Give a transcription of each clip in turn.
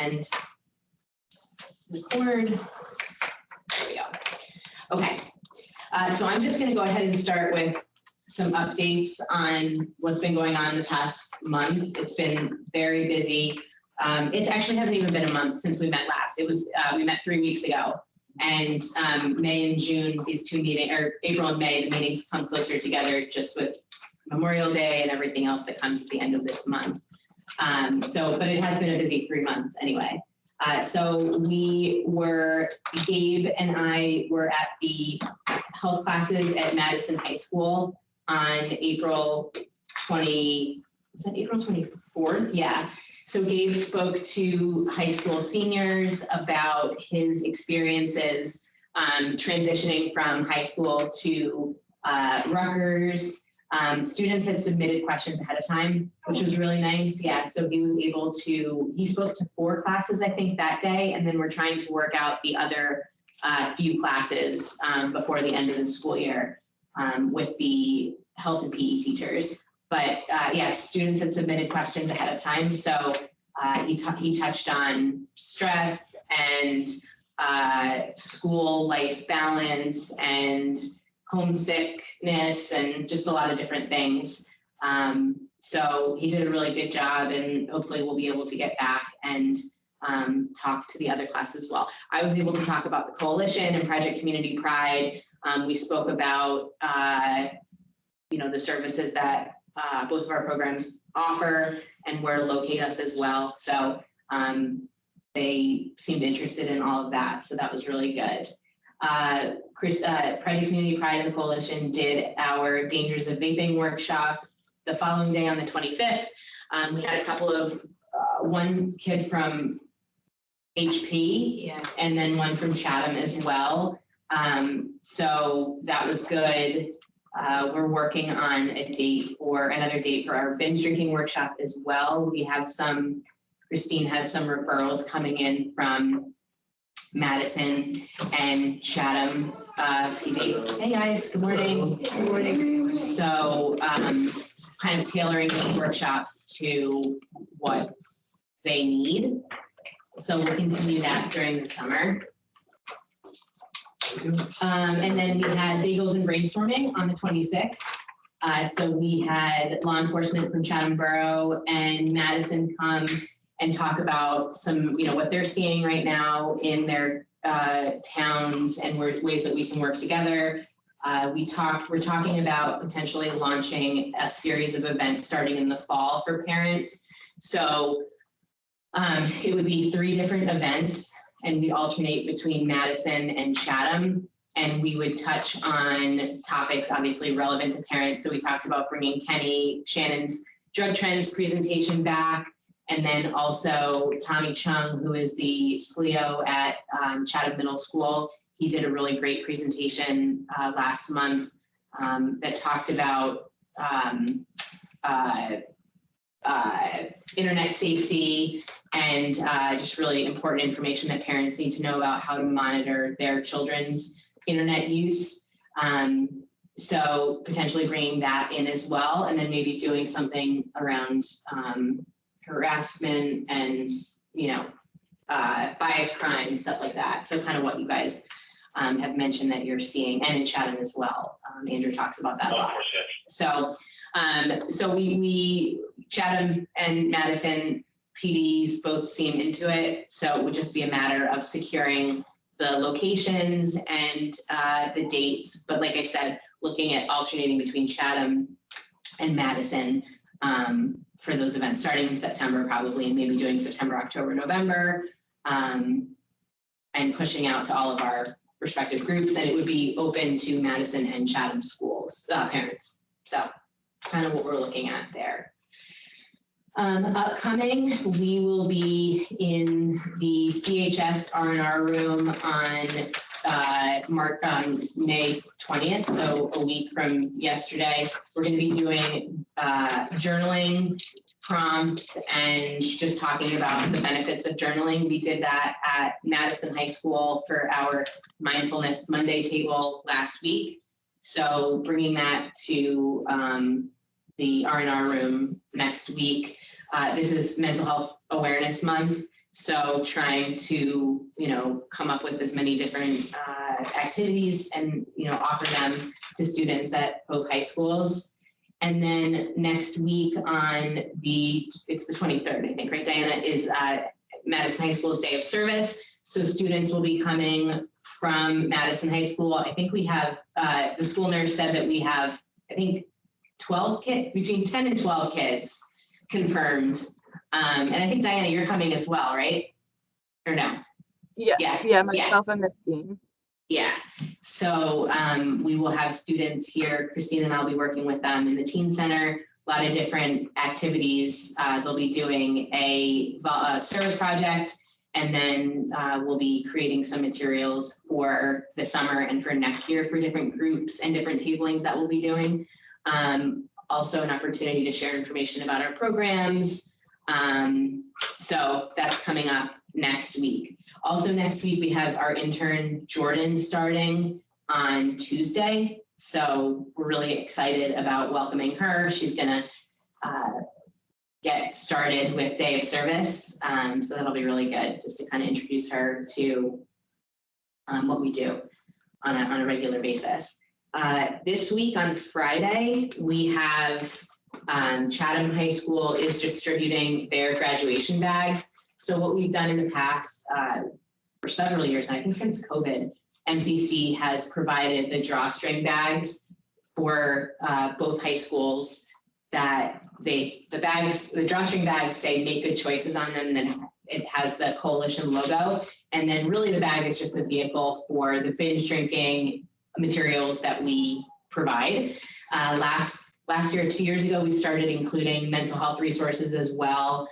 and record. There we go. Okay, so I'm just going to go ahead and start with some updates on what's been going on the past month. It's been very busy. It actually hasn't even been a month since we met last. It was we met 3 weeks ago, and May and June, these two meetings, or April and May, the meetings come closer together just with Memorial Day and everything else that comes at the end of this month. But it has been a busy 3 months anyway. So Gabe and I were at the health classes at Madison High School on April 24th? Yeah. So Gabe spoke to high school seniors about his experiences transitioning from high school to Rutgers. Students had submitted questions ahead of time, which was really nice. Yeah, so he was able to, he spoke to 4 classes, I think, that day, and then we're trying to work out the other few classes before the end of the school year with the health and PE teachers. But yes, students had submitted questions ahead of time. So he touched on stress and school life balance and homesickness and just a lot of different things. So he did a really good job, and hopefully we'll be able to get back and talk to the other classes as well. I was able to talk about the coalition and Project Community Pride. We spoke about the services that both of our programs offer and where to locate us as well. So they seemed interested in all of that. So that was really good. Project Community Pride and the Coalition did our Dangers of Vaping workshop the following day on the 25th. We had a couple of, one kid from HP, yeah, and then one from Chatham as well. So that was good. We're working on another date for our binge drinking workshop as well. We have Christine has some referrals coming in from Madison and Chatham PD. Hey guys, good morning. Good morning. So kind of tailoring those workshops to what they need. So we'll continue that during the summer. And then we had bagels and brainstorming on the 26th. So we had law enforcement from Chatham Borough and Madison come and talk about some, what they're seeing right now in their towns and ways that we can work together. We're talking about potentially launching a series of events starting in the fall for parents. So it would be 3 different events, and we'd alternate between Madison and Chatham, and we would touch on topics obviously relevant to parents. So we talked about bringing Shannon's drug trends presentation back, and then also Tommy Chung, who is the SLEO at Chatham Middle School. He did a really great presentation last month that talked about internet safety and just really important information that parents need to know about how to monitor their children's internet use. So potentially bringing that in as well, and then maybe doing something around harassment and, bias crime, stuff like that. So kind of what you guys have mentioned that you're seeing, and in Chatham as well. Andrew talks about that a lot. So, we Chatham and Madison PDs both seem into it. So it would just be a matter of securing the locations and the dates. But like I said, looking at alternating between Chatham and Madison for those events starting in September probably, and maybe doing September, October, November, and pushing out to all of our respective groups. And it would be open to Madison and Chatham schools, parents. So kind of what we're looking at there. Upcoming, we will be in the CHS R&R room on May 20th, so a week from yesterday. We're going to be doing journaling prompts and just talking about the benefits of journaling. We did that at Madison High School for our Mindfulness Monday table last week. So bringing that to the R&R room next week. This is Mental Health Awareness Month. So trying to, come up with as many different activities and, offer them to students at both high schools. And then next week it's the 23rd, I think, right, Diana, is Madison High School's Day of Service. So students will be coming from Madison High School. I think we have, the school nurse said that we have, I think, 12 kids, between 10 and 12 kids confirmed. And I think, Diana, you're coming as well, right? Or no? Yeah, myself and Miss Dean. Yeah, so we will have students here. Christine and I'll be working with them in the teen center, a lot of different activities. They'll be doing a service project, and then we'll be creating some materials for the summer and for next year for different groups and different tablings that we'll be doing. Also an opportunity to share information about our programs. So that's coming up next week. Also next week, we have our intern Jordan starting on Tuesday. So we're really excited about welcoming her. She's gonna get started with Day of Service. So that'll be really good just to kind of introduce her to what we do on a regular basis. This week on Friday, we have Chatham High School is distributing their graduation bags. So what we've done in the past for several years, I think since COVID, MCC has provided the drawstring bags for both high schools that the drawstring bags say make good choices on them, and then it has the coalition logo. And then really the bag is just the vehicle for the binge drinking materials that we provide. Last year, 2 years ago, we started including mental health resources as well.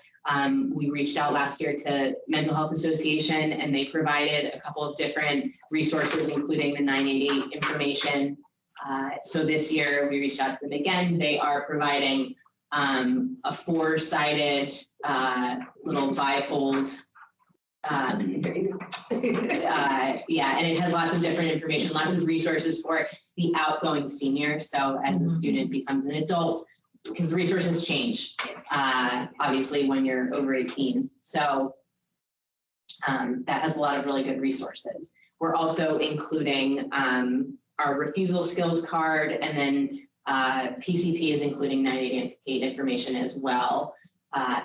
We reached out last year to Mental Health Association, and they provided a couple of different resources, including the 988 information. So this year we reached out to them again. They are providing a four-sided little bifold. And it has lots of different information, lots of resources for the outgoing senior. So as the student becomes an adult, because the resources change, obviously, when you're over 18. So that has a lot of really good resources. We're also including our refusal skills card, and then PCP is including 988 information as well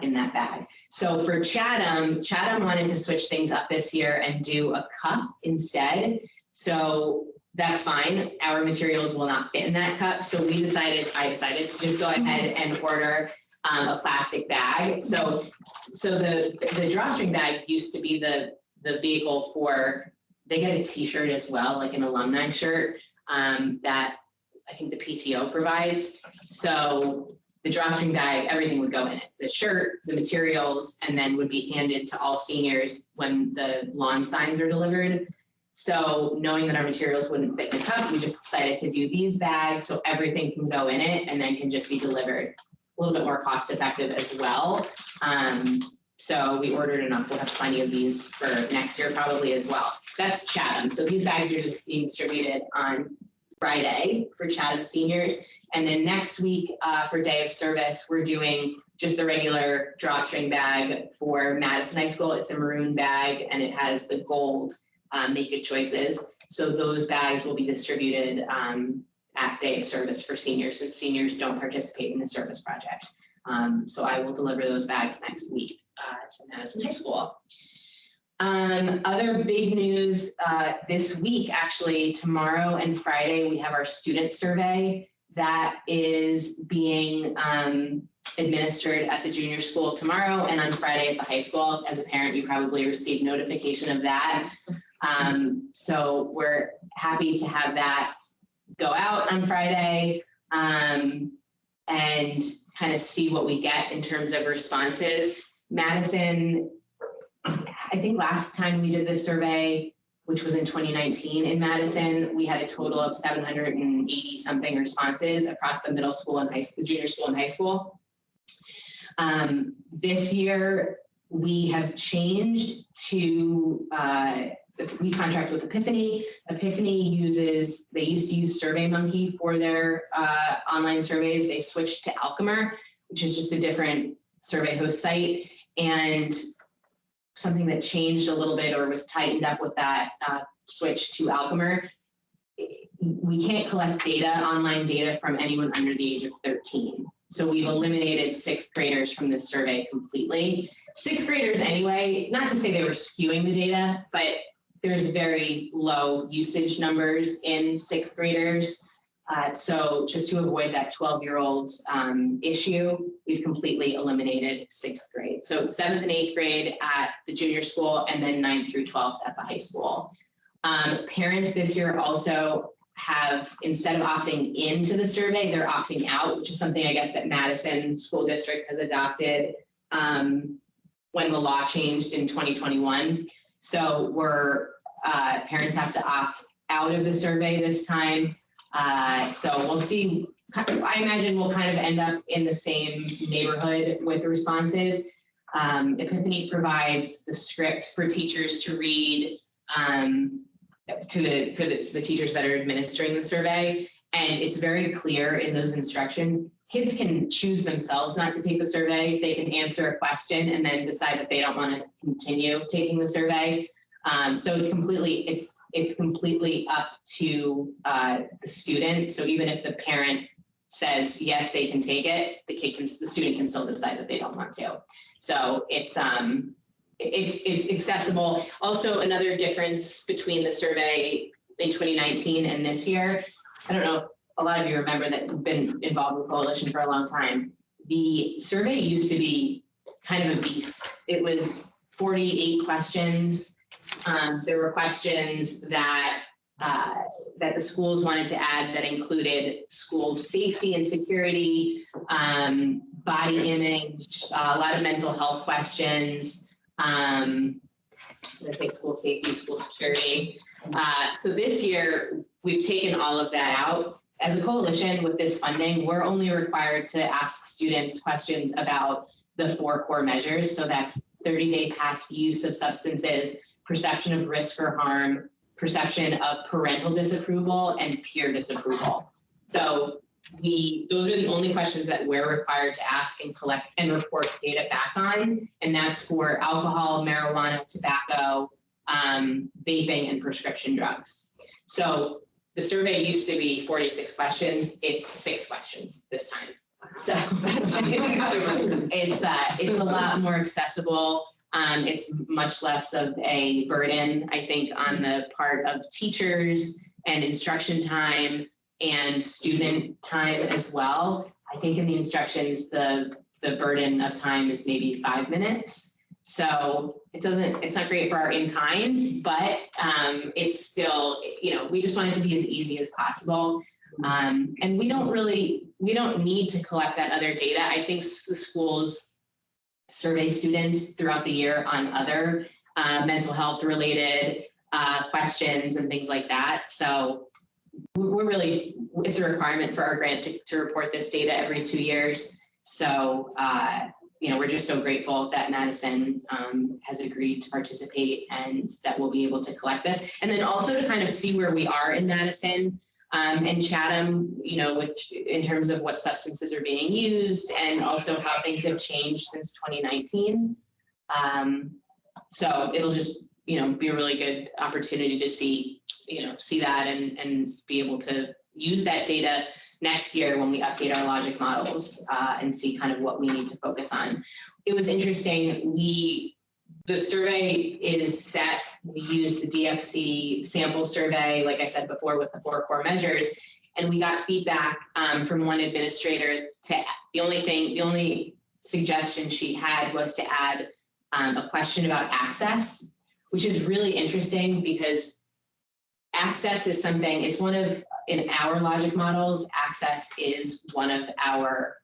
in that bag. So for Chatham wanted to switch things up this year and do a cup instead. So that's fine. Our materials will not fit in that cup. So I decided to just go ahead and order a plastic bag. So the drawstring bag used to be the vehicle for, they get a t-shirt as well, like an alumni shirt that I think the PTO provides. So the drawstring bag, everything would go in it, the shirt, the materials, and then would be handed to all seniors when the lawn signs are delivered. So knowing that our materials wouldn't fit in the cup, we just decided to do these bags so everything can go in it and then can just be delivered. A little bit more cost effective as well. So we ordered enough. We'll have plenty of these for next year probably as well. That's Chatham. So these bags are just being distributed on Friday for Chatham seniors. And then next week for Day of Service, we're doing just the regular drawstring bag for Madison High School. It's a maroon bag and it has the gold make good choices. So those bags will be distributed at Day of Service for seniors, since seniors don't participate in the service project. So I will deliver those bags next week to Madison High School. Other big news this week, actually, tomorrow and Friday, we have our student survey that is being administered at the junior school tomorrow and on Friday at the high school. As a parent, you probably received notification of that. So we're happy to have that go out on Friday and kind of see what we get in terms of responses. Madison, I think last time we did this survey, which was in 2019 in Madison, we had a total of 780 something responses across the middle school and high school, junior school and high school. This year, we have changed to, we contract with Epiphany. Epiphany they used to use SurveyMonkey for their online surveys. They switched to Alchemer, which is just a different survey host site. And something that changed a little bit or was tightened up with that switch to Alchemer. We can't collect data, online data, from anyone under the age of 13. So we've eliminated 6th graders from this survey completely. 6th graders anyway, not to say they were skewing the data, but there's very low usage numbers in 6th graders. So just to avoid that 12-year-old issue, we've completely eliminated 6th grade. So 7th and 8th grade at the junior school, and then 9th through 12th at the high school. Parents this year also have, instead of opting into the survey, they're opting out, which is something I guess that Madison School District has adopted when the law changed in 2021. So parents have to opt out of the survey this time. So we'll see. I imagine we'll kind of end up in the same neighborhood with the responses. Epiphany provides the script for teachers to read for the teachers that are administering the survey. And it's very clear in those instructions. Kids can choose themselves not to take the survey. They can answer a question and then decide that they don't want to continue taking the survey. So it's completely up to the student. So even if the parent says yes, they can take it, the student can still decide that they don't want to. So it's accessible. Also, another difference between the survey in 2019 and this year, I don't know if a lot of you remember that have been involved with Coalition for a long time. The survey used to be kind of a beast. It was 48 questions. There were questions that the schools wanted to add that included school safety and security, body image, a lot of mental health questions. Let's say school safety, school security. So this year, we've taken all of that out. As a coalition with this funding, we're only required to ask students questions about the 4 core measures. So that's 30-day past use of substances, perception of risk or harm, perception of parental disapproval, and peer disapproval. So those are the only questions that we're required to ask and collect and report data back on. And that's for alcohol, marijuana, tobacco, vaping, and prescription drugs. So the survey used to be 46 questions. It's 6 questions this time. So it's a lot more accessible. It's much less of a burden, I think, on the part of teachers and instruction time and student time as well. I think in the instructions, the burden of time is maybe 5 minutes. So it's not great for our in-kind, but it's still, we just want it to be as easy as possible. And we don't need to collect that other data. I think the schools survey students throughout the year on other mental health related questions and things like that. So it's a requirement for our grant to report this data every 2 years. So, we're just so grateful that Madison has agreed to participate and that we'll be able to collect this. And then also to kind of see where we are in Madison and Chatham, in terms of what substances are being used and also how things have changed since 2019. So it'll just, be a really good opportunity to see that and be able to use that data next year when we update our logic models and see kind of what we need to focus on. It was interesting. The survey is set. We use the DFC sample survey, like I said before, with the 4 core measures, and we got feedback from one administrator the only suggestion she had was to add a question about access, which is really interesting because access is something, in our logic models, access is one of our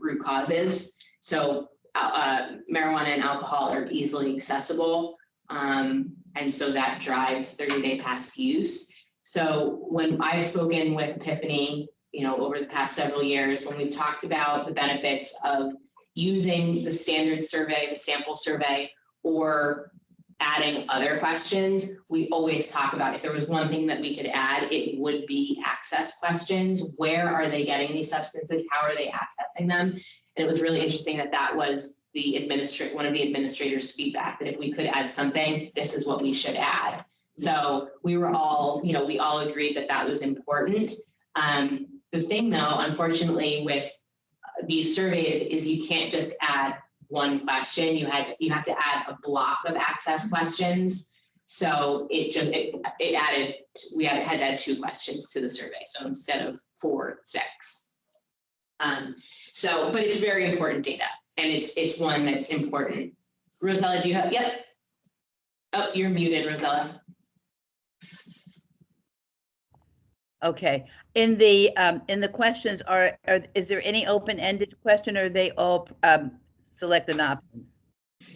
root causes. So marijuana and alcohol are easily accessible. And so that drives 30-day past use. So when I've spoken with Epiphany, over the past several years, when we've talked about the benefits of using the standard survey, the sample survey, or adding other questions, we always talk about if there was one thing that we could add, it would be access questions. Where are they getting these substances? How are they accessing them? And it was really interesting that was one of the administrators' feedback, that if we could add something, this is what we should add. So we all agreed that that was important. The thing though, unfortunately, with these surveys is you can't just add one question. You have to add a block of access questions. So we had to add 2 questions to the survey. So instead of 4, 6. But it's very important data, and it's one that's important. Rosella, do you have? Yep. Oh, you're muted, Rosella. Okay. In the questions, is there any open-ended question, or are they all select an option?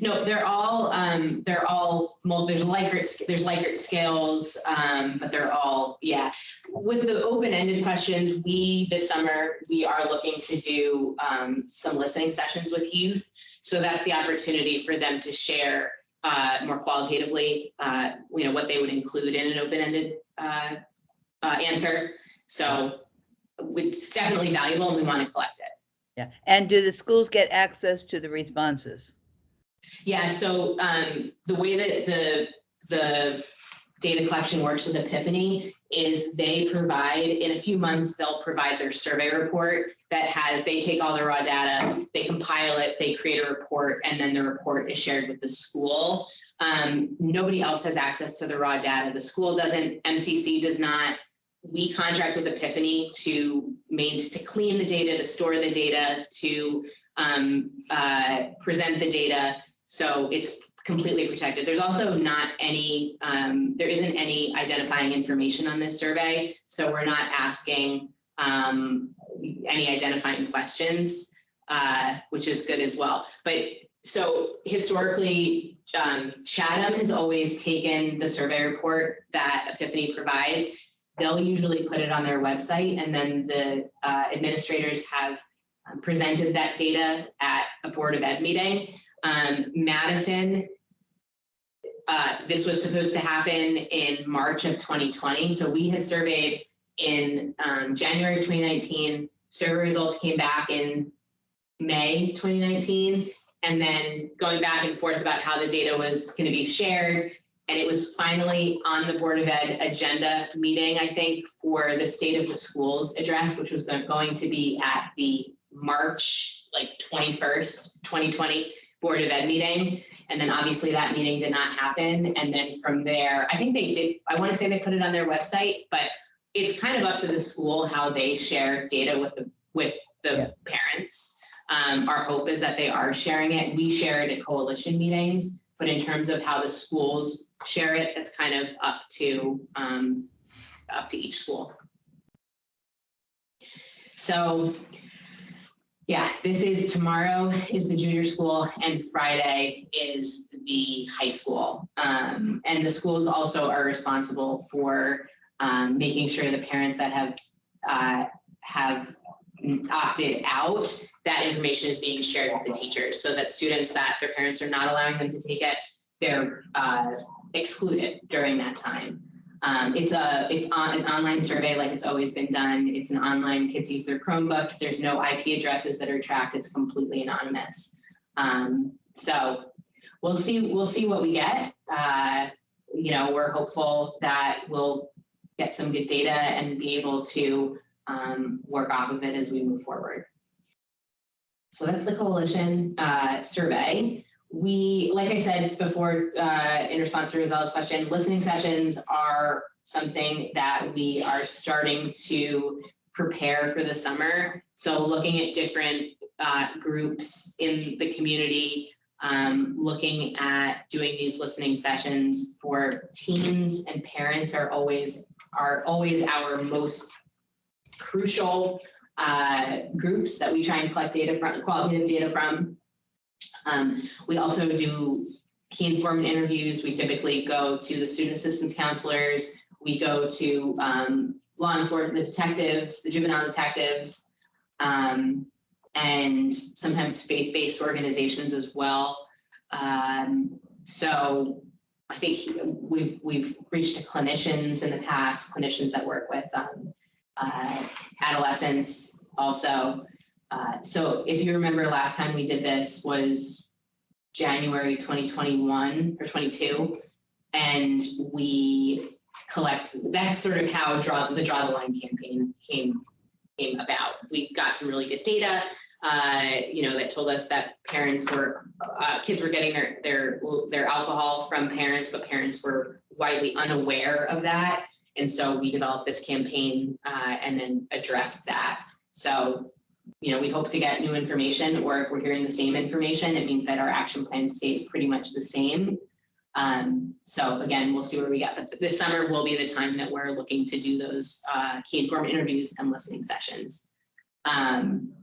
No, they're all there's Likert scales, but they're all, yeah. With the open-ended questions, this summer we are looking to do some listening sessions with youth. So that's the opportunity for them to share more qualitatively, what they would include in an open-ended answer. So it's definitely valuable, and we want to collect it. Yeah. And do the schools get access to the responses? Yeah, so the way that the data collection works with Epiphany is they provide, in a few months, they'll provide their survey report they take all the raw data, they compile it, they create a report, and then the report is shared with the school. Nobody else has access to the raw data. The school doesn't, MCC does not. We contract with Epiphany to clean the data, to store the data, to present the data. So it's completely protected. There's also not any, there isn't any identifying information on this survey. So we're not asking any identifying questions, which is good as well. But so historically, Chatham has always taken the survey report that Epiphany provides. They'll usually put it on their website, and then the administrators have presented that data at a Board of Ed meeting. Madison, this was supposed to happen in March of 2020. So we had surveyed in January 2019. Survey results came back in May 2019. And then going back and forth about how the data was going to be shared. And it was finally on the Board of Ed agenda meeting, I think, for the State of the Schools address, which was going to be at the March 21st, 2020 Board of Ed meeting. And then obviously that meeting did not happen. And then from there, I think they did, I want to say they put it on their website, but it's kind of up to the school how they share data with the parents. Our hope is that they are sharing it. We share it at coalition meetings, but in terms of how the schools share it, it's kind of up to each school. So yeah, tomorrow is the junior school, and Friday is the high school. And the schools also are responsible for making sure the parents that have opted out, that information is being shared with the teachers, so that students that their parents are not allowing them to take it, they're excluded during that time. It's an online survey like it's always been done. It's an online, kids use their Chromebooks. There's no IP addresses that are tracked. It's completely anonymous. So we'll see what we get. We're hopeful that we'll get some good data and be able to work off of it as we move forward. So that's the coalition survey. Like I said before, in response to Rosella's question, listening sessions are something that we are starting to prepare for the summer. So looking at different groups in the community, looking at doing these listening sessions for teens and parents are always our most crucial groups that we try and collect data from, qualitative data from. We also do key informant interviews. We typically go to the student assistance counselors. We go to law enforcement, the detectives, the juvenile detectives, and sometimes faith-based organizations as well. So I think we've reached clinicians in the past, clinicians that work with adolescents also. So if you remember, last time we did this was January 2021 or 22, and we collect. That's sort of how the Draw the Line campaign came about. We got some really good data, that told us that kids were getting their alcohol from parents, but parents were widely unaware of that. And so we developed this campaign and then addressed that. So, we hope to get new information, or if we're hearing the same information, it means that our action plan stays pretty much the same. So again, we'll see where we get, but this summer will be the time that we're looking to do those key informed interviews and listening sessions. On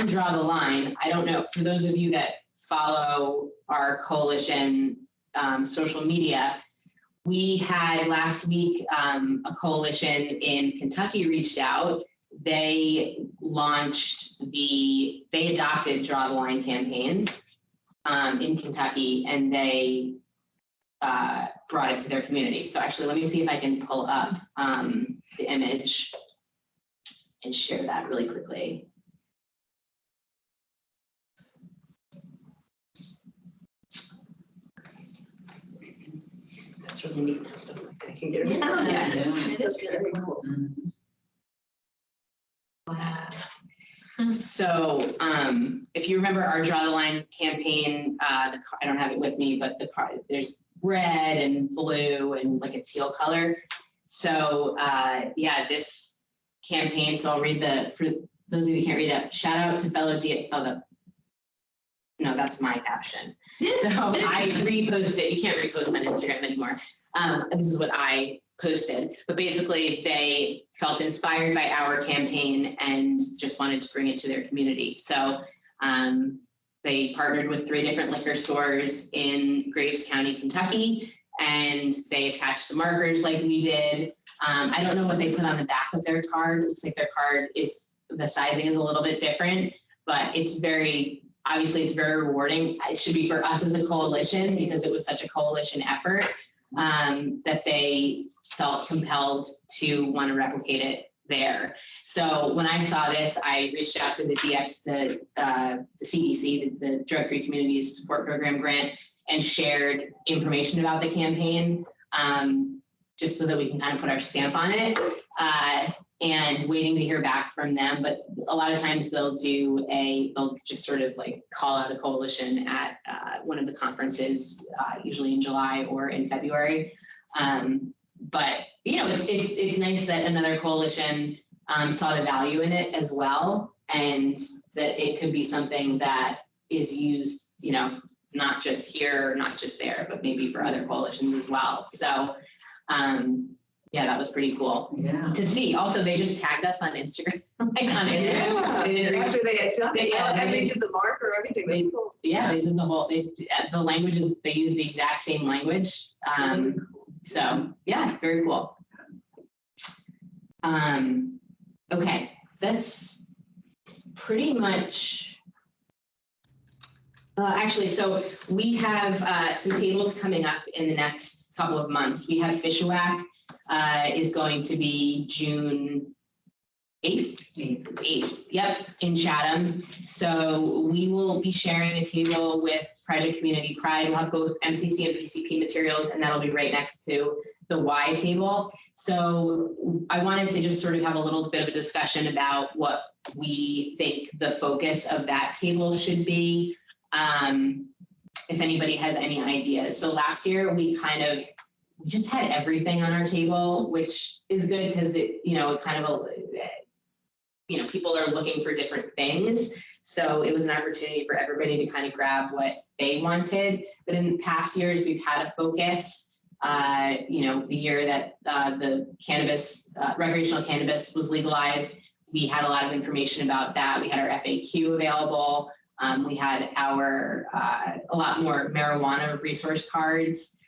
Draw the Line, I don't know, for those of you that follow our coalition social media, we had last week a coalition in Kentucky reached out. They adopted Draw the Line campaign in Kentucky, and they brought it to their community. So actually, let me see if I can pull up the image and share that really quickly. That's really neat. I can get it. Yeah, it is really cool. Mm-hmm. Wow. So if you remember our Draw the Line campaign, I don't have it with me, but there's red and blue and like a teal color. So this campaign, so I'll read for those of you who can't read it, shout out to fellow no, that's my caption. So I reposted, you can't repost on Instagram anymore. This is what I posted, but basically they felt inspired by our campaign and just wanted to bring it to their community. So they partnered with 3 different liquor stores in Graves County, Kentucky, and they attached the markers like we did. I don't know what they put on the back of their card. It looks like their card the sizing is a little bit different, but it's very rewarding. It should be for us as a coalition, because it was such a coalition effort that they felt compelled to want to replicate it there. So when I saw this, I reached out to the CDC, the Drug Free Communities Support Program grant, and shared information about the campaign, just so that we can kind of put our stamp on it, and waiting to hear back from them. But a lot of times they'll just sort of like call out a coalition at one of the conferences, usually in July or in February. But it's nice that another coalition saw the value in it as well, and that it could be something that is used, not just here, not just there, but maybe for other coalitions as well. So that was pretty cool to see. Also, they just tagged us on Instagram. After they had done it, and they did the marker, everything. They did the whole. The languages, they use the exact same language. So very cool. Okay, that's pretty much. Actually, so we have some tables coming up in the next couple of months. We have Fishwack is going to be June 8th, yep, in Chatham. So we will be sharing a table with Project Community Pride. We'll have both MCC and PCP materials, and that'll be right next to the Y table. So I wanted to just sort of have a little bit of a discussion about what we think the focus of that table should be. If anybody has any ideas. So last year we just had everything on our table, which is good because people are looking for different things. So it was an opportunity for everybody to kind of grab what they wanted. But in past years, we've had a focus. The year that the recreational cannabis was legalized, we had a lot of information about that. We had our FAQ available. We had a lot more marijuana resource cards.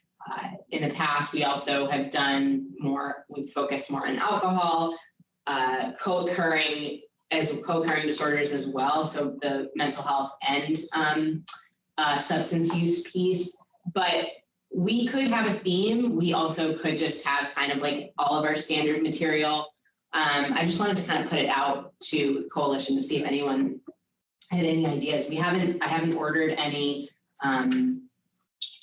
In the past, we also have done more, we've focused more on alcohol, co-occurring disorders as well. So the mental health and substance use piece. But we could have a theme. We also could just have kind of like all of our standard material. I just wanted to kind of put it out to the coalition to see if anyone had any ideas. I haven't ordered any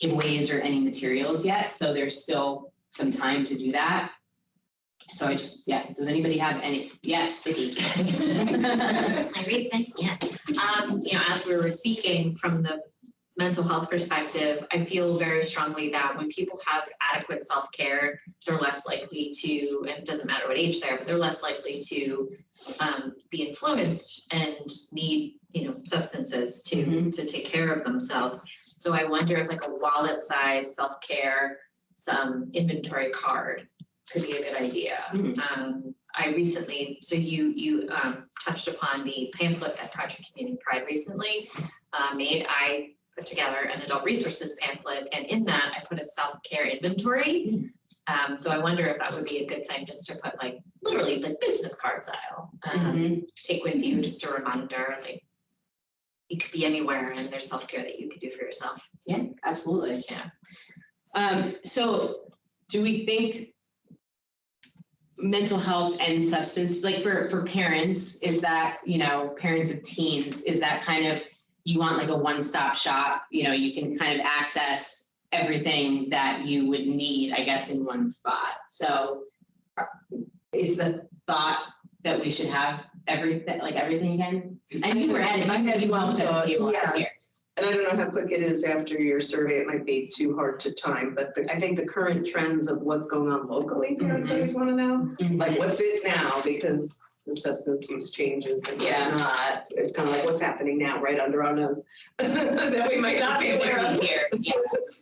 giveaways or any materials yet, so there's still some time to do that. So I just, does anybody have any? Yes, Vicky. I raised my hand. As we were speaking from the mental health perspective, I feel very strongly that when people have adequate self-care, they're less likely to, and it doesn't matter what age they're, but they're less likely to be influenced and need, substances to take care of themselves. So I wonder if like a wallet-sized self-care, some inventory card could be a good idea. I recently, so you touched upon the pamphlet that Project Community Pride recently made. I put together an adult resources pamphlet, and in that I put a self-care inventory. So I wonder if that would be a good thing just to put like literally like business card style, take with you just a reminder, like you could be anywhere and there's self-care that you could do for yourself. Yeah, absolutely. Yeah. So do we think mental health and substance, like for parents, is that, parents of teens, is that kind of, you want like a one-stop shop, you can kind of access everything that you would need, I guess, in one spot. So is the thought that we should have everything again? And you were at it, you helped at the table last year. And I don't know how quick it is after your survey, it might be too hard to time, but I think the current trends of what's going on locally, parents always want to know, like what's it now, because the substance use changes and it's kind of like what's happening now right under our nose that we might not be aware of here.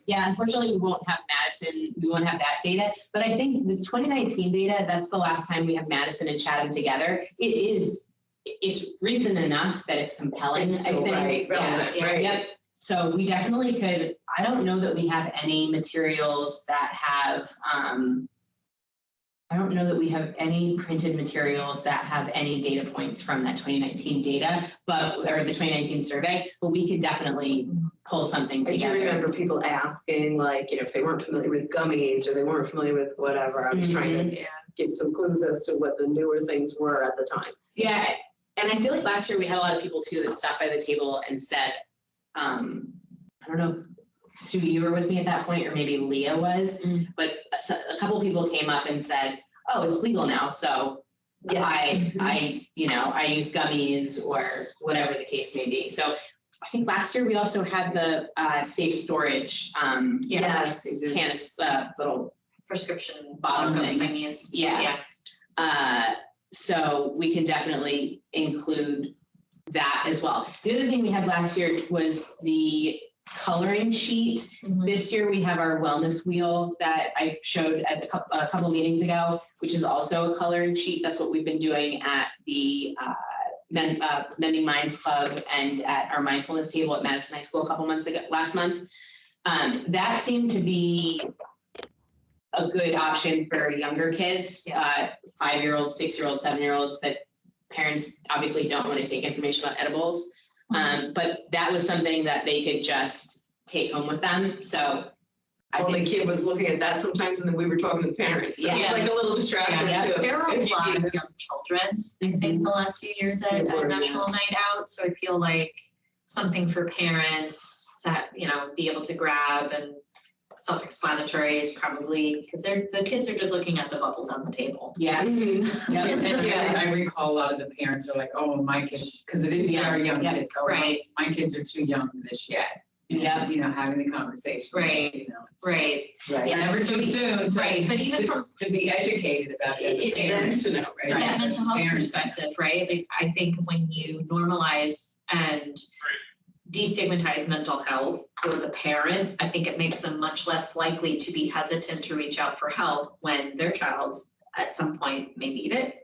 Yeah, unfortunately we won't have Madison, we won't have that data, but I think the 2019 data, that's the last time we have Madison and Chatham together. It's recent enough that it's compelling. It's still right. Yep. So we definitely could. I don't know that we have any materials that have. I don't know that we have any printed materials that have any data points from that 2019 data, or the 2019 survey. But we could definitely pull something together. I do remember people asking, like, if they weren't familiar with gummies or they weren't familiar with whatever. I was trying to get some clues as to what the newer things were at the time. Yeah. And I feel like last year we had a lot of people too that stopped by the table and said, I don't know if Sue, you were with me at that point, or maybe Leah was, but a couple of people came up and said, oh, it's legal now. So I use gummies or whatever the case may be. So I think last year we also had the safe storage, little Prescription bottle thing. thingies. So we can definitely include that as well. The other thing we had last year was the coloring sheet. This year we have our wellness wheel that I showed at a couple of meetings ago, which is also a coloring sheet. That's what we've been doing at the Mending Minds Club and at our mindfulness table at Madison High School last month. That seemed to be a good option for younger kids, 5-year-olds, 6-year-olds, 7-year-olds, that parents obviously don't want to take information about edibles. But that was something that they could just take home with them. So I think the kid was looking at that sometimes, and then we were talking to the parents. So it's like a little distraction too. There were a lot of young children, I think, the last few years at National Night Out. So I feel like something for parents to, be able to grab, and self-explanatory is probably because the kids are just looking at the bubbles on the table. I recall a lot of the parents are like, oh, my kids, because it is young kids. Oh, right. My kids are too young for this yet. Having the conversation. Right. Right. Yeah, never too soon. Right. But even to be educated about it. It's to know, right? From that mental health perspective, right? Like, I think when you normalize and destigmatize mental health for the parent, I think it makes them much less likely to be hesitant to reach out for help when their child at some point may need it.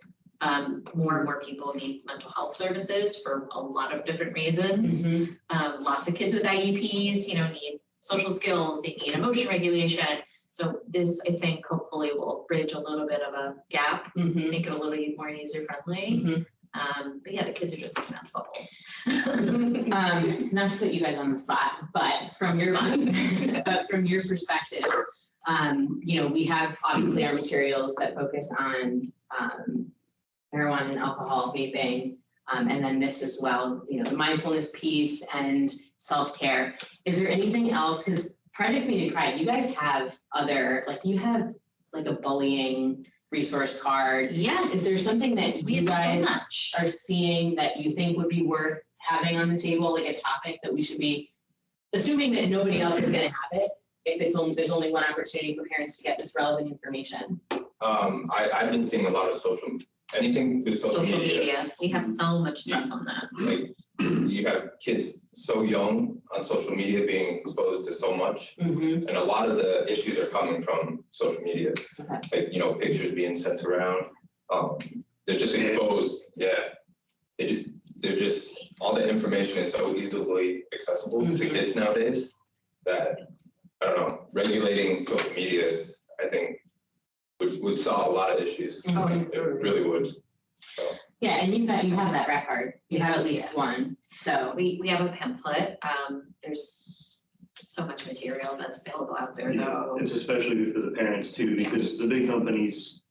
More and more people need mental health services for a lot of different reasons. Lots of kids with IEPs, need social skills, they need emotion regulation. So this, I think, hopefully will bridge a little bit of a gap, make it a little more user friendly. But the kids are just looking at bubbles. Not to put you guys on the spot, but from your perspective, we have obviously our materials that focus on marijuana and alcohol, vaping. And then this as well, you know, the mindfulness piece and self-care. Is there anything else? Because Project Community Pride, you guys have other, like you have like a bullying resource card. Yes. Is there something that We you have so guys much. are seeing that you think would be worth having on the table, like a topic that we should be, assuming that nobody else is gonna have it, if it's only, there's only one opportunity for parents to get this relevant information? I've been seeing a lot of anything with social media. We have so much stuff on that. Like, you have kids so young on social media being exposed to so much, Mm-hmm. and a lot of the issues are coming from social media. Okay. Like, you know, pictures being sent around, they're just exposed, yeah. They're just, all the information is so easily accessible to Mhm. kids nowadays that, I don't know, regulating social media is, I think, would solve a lot of issues. Mhm. It really would. So. Yeah, and you have that record, you have at least one, so. We have a pamphlet. There's so much material that's available out there Yeah, though. it's especially good for the parents too, because the big companies,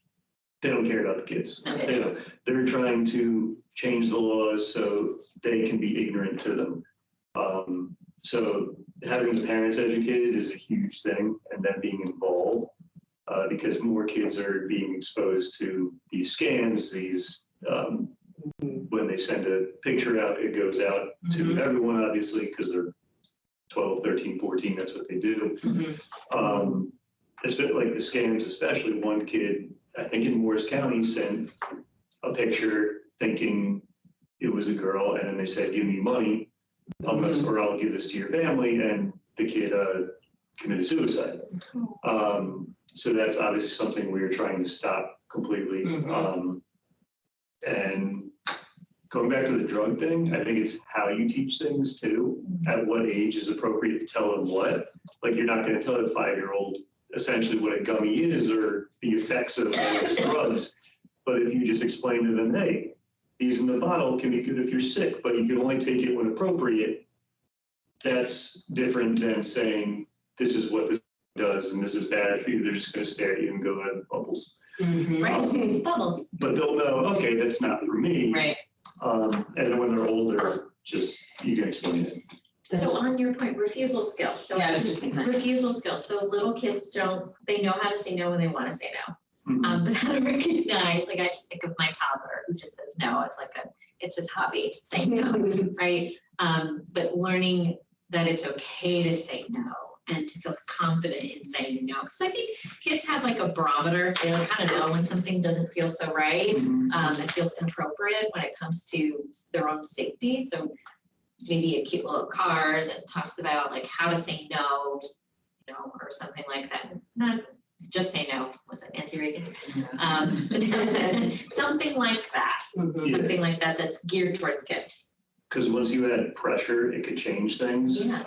they don't care about the kids. No, They don't. They're trying to change the laws so they can be ignorant to them. So having the parents educated is a huge thing, and then being involved, because more kids are being exposed to these scams, these, when they send a picture out, it goes out to Mhm. everyone, obviously, because they're 12, 13, 14, that's what they do. Mhm. It's been like the scams, especially one kid, I think in Morris County, sent a picture thinking it was a girl, and then they said, give me money, unless, or I'll give this to your family, and the kid committed suicide. So that's obviously something we're trying to stop completely. Mhm. And going back to the drug thing, I think it's how you teach things too. At what age is appropriate to tell them what? Like, you're not going to tell a 5-year-old essentially what a gummy is or the effects of drugs. But if you just explain to them, hey, these in the bottle can be good if you're sick, but you can only take it when appropriate. That's different than saying, this is what this does and this is bad for you. They're just going to stare at you and go, bubbles. Mhm. Right, bubbles. But they'll know, okay, that's not for me. Right. And then when they're older, just, you can explain it. So on your point, refusal skills. So Yeah, I was just thinking that. refusal skills. So little kids they know how to say no when they want to say no. Mhm. But how to recognize, like I just think of my toddler who just says no. It's his hobby to say no, right? But learning that it's okay to say no and to feel confident in saying no. Because I think kids have like a barometer. They kind of know when something doesn't feel so right. It feels inappropriate when it comes to their own safety. So maybe a cute little card that talks about like how to say no, you know, or something like that. Not just say no. Was it Nancy Reagan? But something like that. Mhm. Something like that that's geared towards kids. Because once you add pressure, it could change things. Yeah.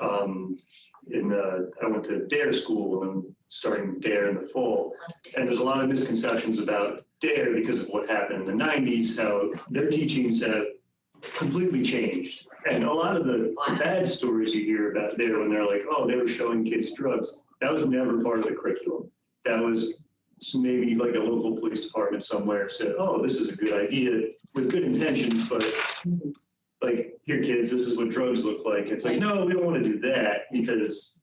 I went to DARE school and I'm starting DARE in the fall. And there's a lot of misconceptions about DARE because of what happened in the 90s, how their teachings have completely changed. And a lot of the bad stories you hear about DARE when they're like, oh, they were showing kids drugs, that was never part of the curriculum. That was maybe like a local police department somewhere said, oh, this is a good idea with good intentions, but like, here kids, this is what drugs look like. It's like, no, we don't want to do that, because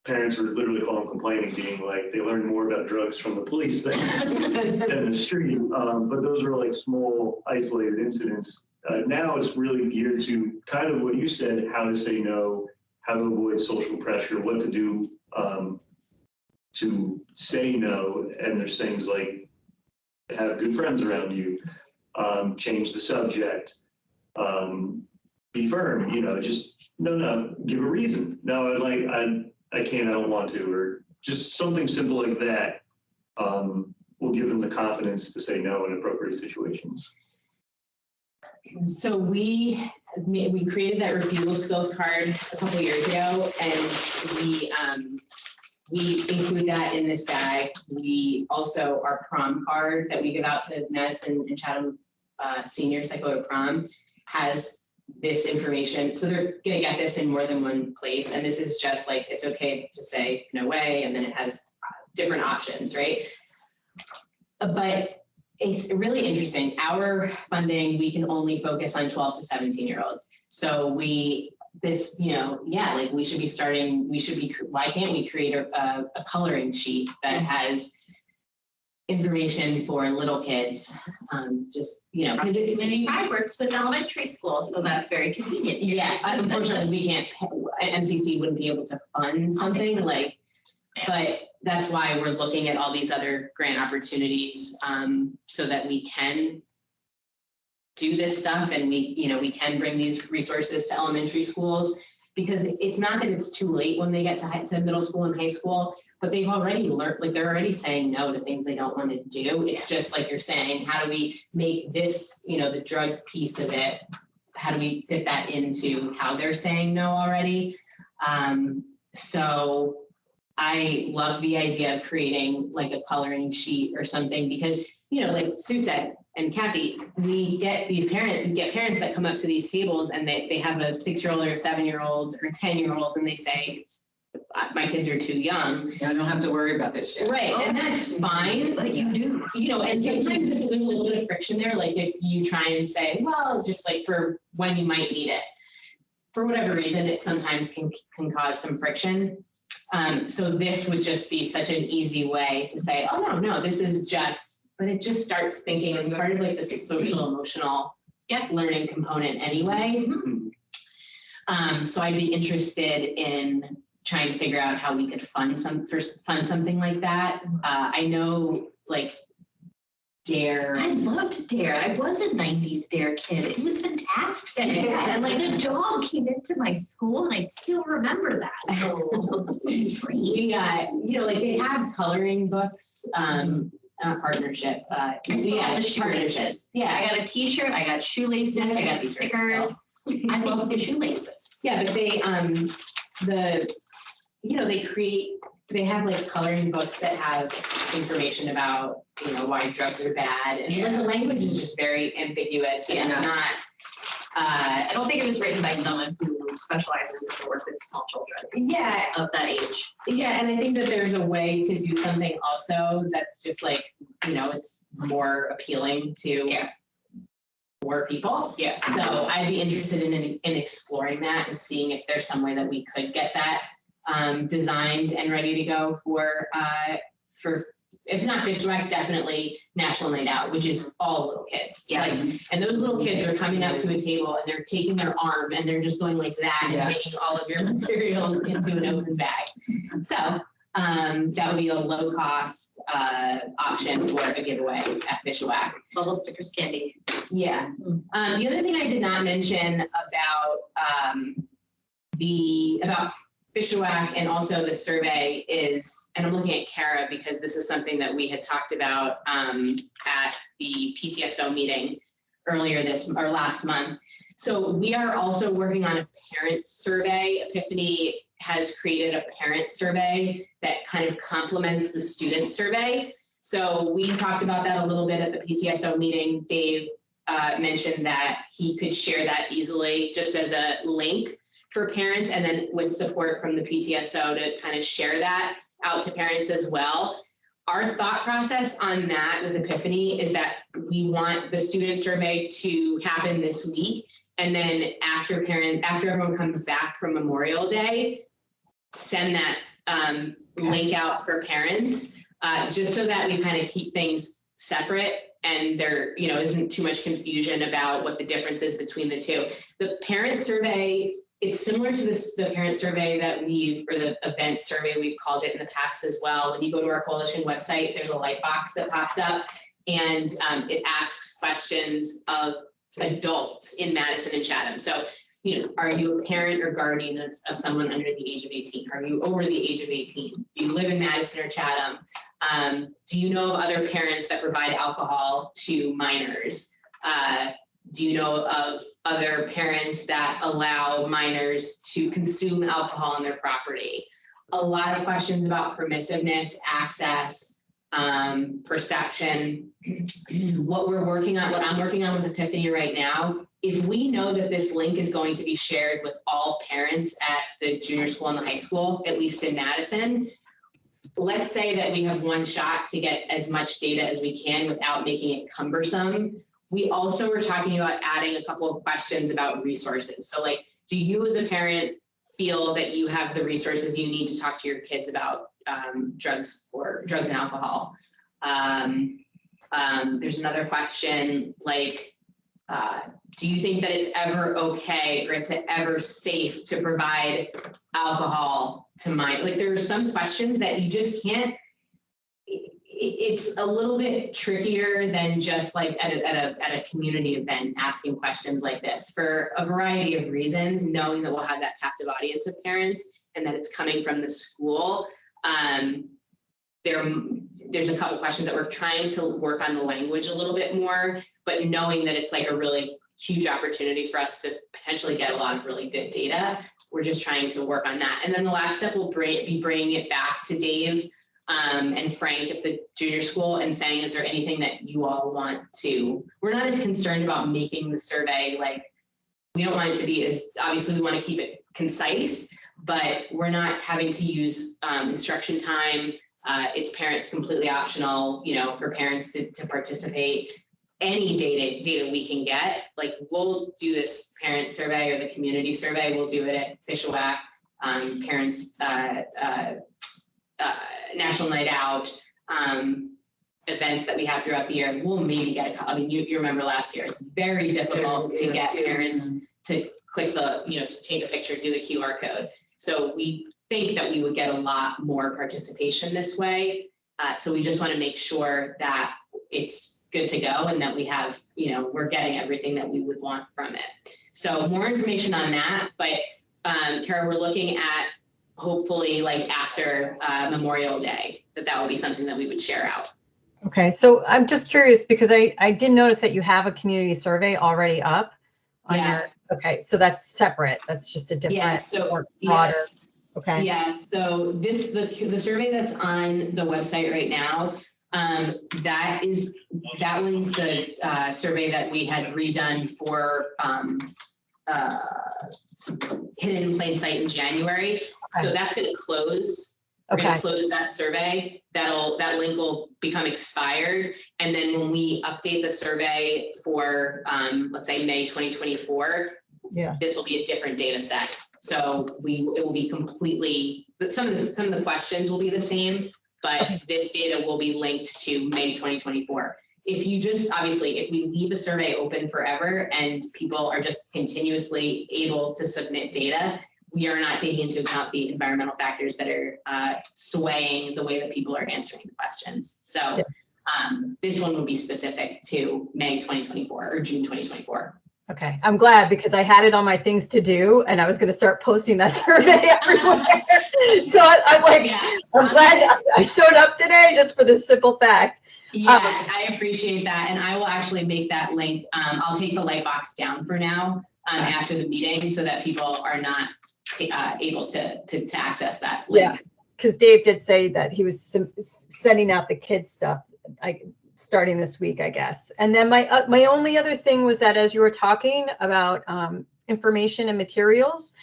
parents were literally calling complaining, being like, they learned more about drugs from the police than the street. But those are like small isolated incidents. Now it's really geared to kind of what you said, how to say no, how to avoid social pressure, what to do to say no. And there's things like have good friends around you, change the subject, be firm, you know, just no, give a reason. No, I can't, I don't want to, or just something simple like that will give them the confidence to say no in appropriate situations. So we created that refusal skills card a couple of years ago, and we include that in this bag. We also, our prom card that we give out to Madison and Chatham seniors that go to prom has this information. So they're gonna get this in more than one place. And this is just like, it's okay to say no way. And then it has different options, right? But it's really interesting. Our funding, we can only focus on 12 to 17-year-olds. So we should be starting, why can't we create a coloring sheet that has information for little kids? Because it's Community Pride works with elementary school, so that's very convenient. yeah, unfortunately, we can't, MCC wouldn't be able to fund something like, but that's why we're looking at all these other grant opportunities, so that we can do this stuff and we can bring these resources to elementary schools, because it's not that it's too late when they get to middle school and high school, but they've already learned, like they're already saying no to things they don't want to do. It's just like you're saying, how do we make this, the drug piece of it, how do we fit that into how they're saying no already? So I love the idea of creating like a coloring sheet or something, because, like Sue said, and Kathy, we get parents that come up to these tables and they have a 6-year-old or a 7-year-old or a 10-year-old, and they say, my kids are too young. Yeah, I don't have to worry about this shit. Right, and that's fine, but you do, and sometimes there's a little bit of friction there. Like if you try and say, well, just like for when you might need it, for whatever reason, it sometimes can cause some friction. So this would just be such an easy way to say, oh, no, this is just, but it just starts thinking it's part of like the social emotional learning component anyway. So I'd be interested in trying to figure out how we could fund something like that. I know like Dare. I loved Dare. I was a 90s Dare kid. It was fantastic. And like the dog came into my school and I still remember that. We got, like they have coloring books, partnership. The shoelaces. Yeah, I got a t-shirt, I got shoelaces, I got stickers. I love the shoelaces. Yeah, but they have like coloring books that have information about, why drugs are bad. And the language is just very ambiguous. And it's not, I don't think it was written by someone who specializes in the work with small children. Yeah. Of that age. Yeah, and I think that there's a way to do something also that's just like, it's more appealing to more people. Yeah. So I'd be interested in exploring that and seeing if there's some way that we could get that designed and ready to go for if not Fish Whack, definitely National Night Out, which is all little kids. Yes. And those little kids are coming up to a table and they're taking their arm and they're just going like that and taking all of your materials into an open bag. So that would be a low cost option for a giveaway at Fish Whack. Bubble stickers, candy. Yeah. The other thing I did not mention about Fish Whack and also the survey is, and I'm looking at Kara because this is something that we had talked about at the PTSO meeting last month. So we are also working on a parent survey. Epiphany has created a parent survey that kind of complements the student survey. So we talked about that a little bit at the PTSO meeting. Dave mentioned that he could share that easily just as a link for parents, and then with support from the PTSO to kind of share that out to parents as well. Our thought process on that with Epiphany is that we want the student survey to happen this week, and then after everyone comes back from Memorial Day, send that link out for parents, just so that we kind of keep things separate and there isn't too much confusion about what the difference is between the two. The parent survey, it's similar to the parent survey or the event survey we've called it in the past as well. When you go to our coalition website, there's a light box that pops up and it asks questions of adults in Madison and Chatham. So, are you a parent or guardian of someone under the age of 18? Are you over the age of 18? Do you live in Madison or Chatham? Do you know of other parents that provide alcohol to minors? Do you know of other parents that allow minors to consume alcohol on their property? A lot of questions about permissiveness, access, perception. What I'm working on with Epiphany right now, if we know that this link is going to be shared with all parents at the junior school and the high school, at least in Madison, let's say that we have one shot to get as much data as we can without making it cumbersome. We also were talking about adding a couple of questions about resources. So like, do you as a parent feel that you have the resources you need to talk to your kids about drugs and alcohol? There's another question like, do you think that it's ever okay or it's ever safe to provide alcohol to minors? Like there are some questions that you just can't, it's a little bit trickier than just like at a community event asking questions like this for a variety of reasons, knowing that we'll have that captive audience of parents and that it's coming from the school. There's a couple questions that we're trying to work on the language a little bit more, but knowing that it's like a really huge opportunity for us to potentially get a lot of really good data. We're just trying to work on that. And then the last step will be bringing it back to Dave and Frank at the junior school and saying, is there anything that you all want to, we're not as concerned about making the survey, like, we don't want it to be as, obviously we want to keep it concise, but we're not having to use instruction time. It's parents completely optional, you know, for parents to participate. Any data we can get, like we'll do this parent survey or the community survey, we'll do it at Fishwack, parents, National Night Out, events that we have throughout the year. We'll maybe get a couple. I mean, you remember last year, it's very difficult to get parents to click the, you know, to take a picture, do the QR code. So we think that we would get a lot more participation this way. So we just want to make sure that it's good to go and that we have, you know, we're getting everything that we would want from it. So more information on that, but Kara, we're looking at hopefully like after Memorial Day, that would be something that we would share out. Okay, so I'm just curious because I did notice that you have a community survey already up on your, okay, so that's separate. That's just a different, more broader. Okay. Yeah, so the survey that's on the website right now, that one's the survey that we had redone for Hidden in Plain Sight in January. Okay. So that's going to close. We're going to close that survey. That link will become expired. And then when we update the survey for, let's say May 2024, this will be a different data set. So it will be completely, some of the questions will be the same, but this data will be linked to May 2024. If you just, obviously, if we leave a survey open forever and people are just continuously able to submit data, we are not taking into account the environmental factors that are swaying the way that people are answering the questions. So this one will be specific to May 2024 or June 2024. Okay, I'm glad because I had it on my things to do and I was going to start posting that survey everywhere. So I'm like, I'm glad I showed up today just for this simple fact. Yeah, I appreciate that. And I will actually make that link. I'll take the light box down for now after the meeting so that people are not able to access that link. Yeah, because Dave did say that he was sending out the kids stuff starting this week, I guess. And then my only other thing was that as you were talking about information and materials,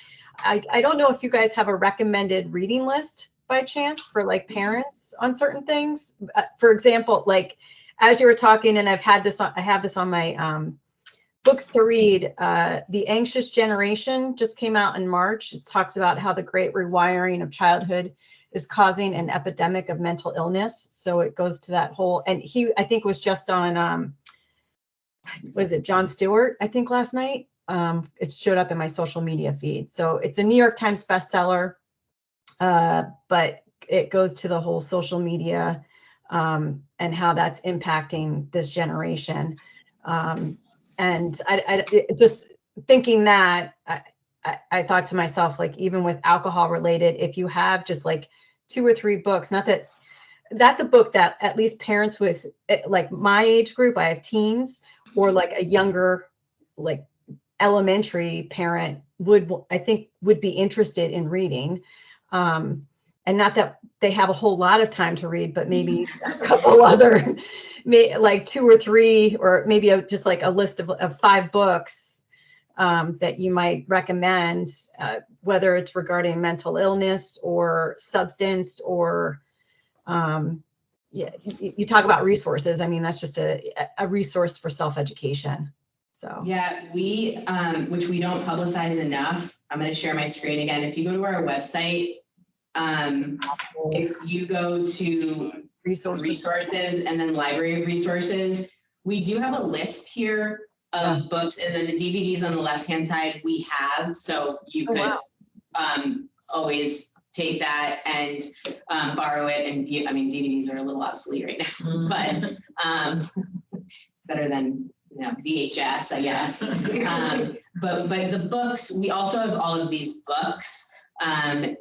I don't know if you guys have a recommended reading list by chance for like parents on certain things. For example, like as you were talking, and I have this on my books to read, The Anxious Generation just came out in March. It talks about how the great rewiring of childhood is causing an epidemic of mental illness. So it goes to that whole, and I think was just on, was it Jon Stewart, I think last night? It showed up in my social media feed. So it's a New York Times bestseller, but it goes to the whole social media and how that's impacting this generation. And I just thinking that, I thought to myself, like, even with alcohol related, if you have just like 2 or 3 books, not that that's a book that at least parents with like my age group, I have teens, or like a younger, like elementary parent I think would be interested in reading. And not that they have a whole lot of time to read, but maybe a couple other, like 2 or 3, or maybe just like a list of 5 books that you might recommend, whether it's regarding mental illness or substance or Yeah, you talk about resources. I mean, that's just a resource for self-education. So Yeah, we, which we don't publicize enough. I'm going to share my screen again. If you go to our website, if you go to resources and then library of resources, we do have a list here of books, and then the DVDs on the left-hand side we have, so you could always take that and borrow it and view. I mean, DVDs are a little obsolete right now, but it's better than, you know, VHS, I guess. But the books, we also have all of these books.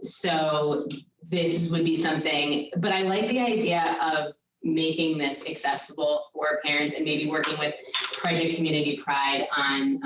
So this would be something, but I like the idea of making this accessible for parents and maybe working with Project Community Pride on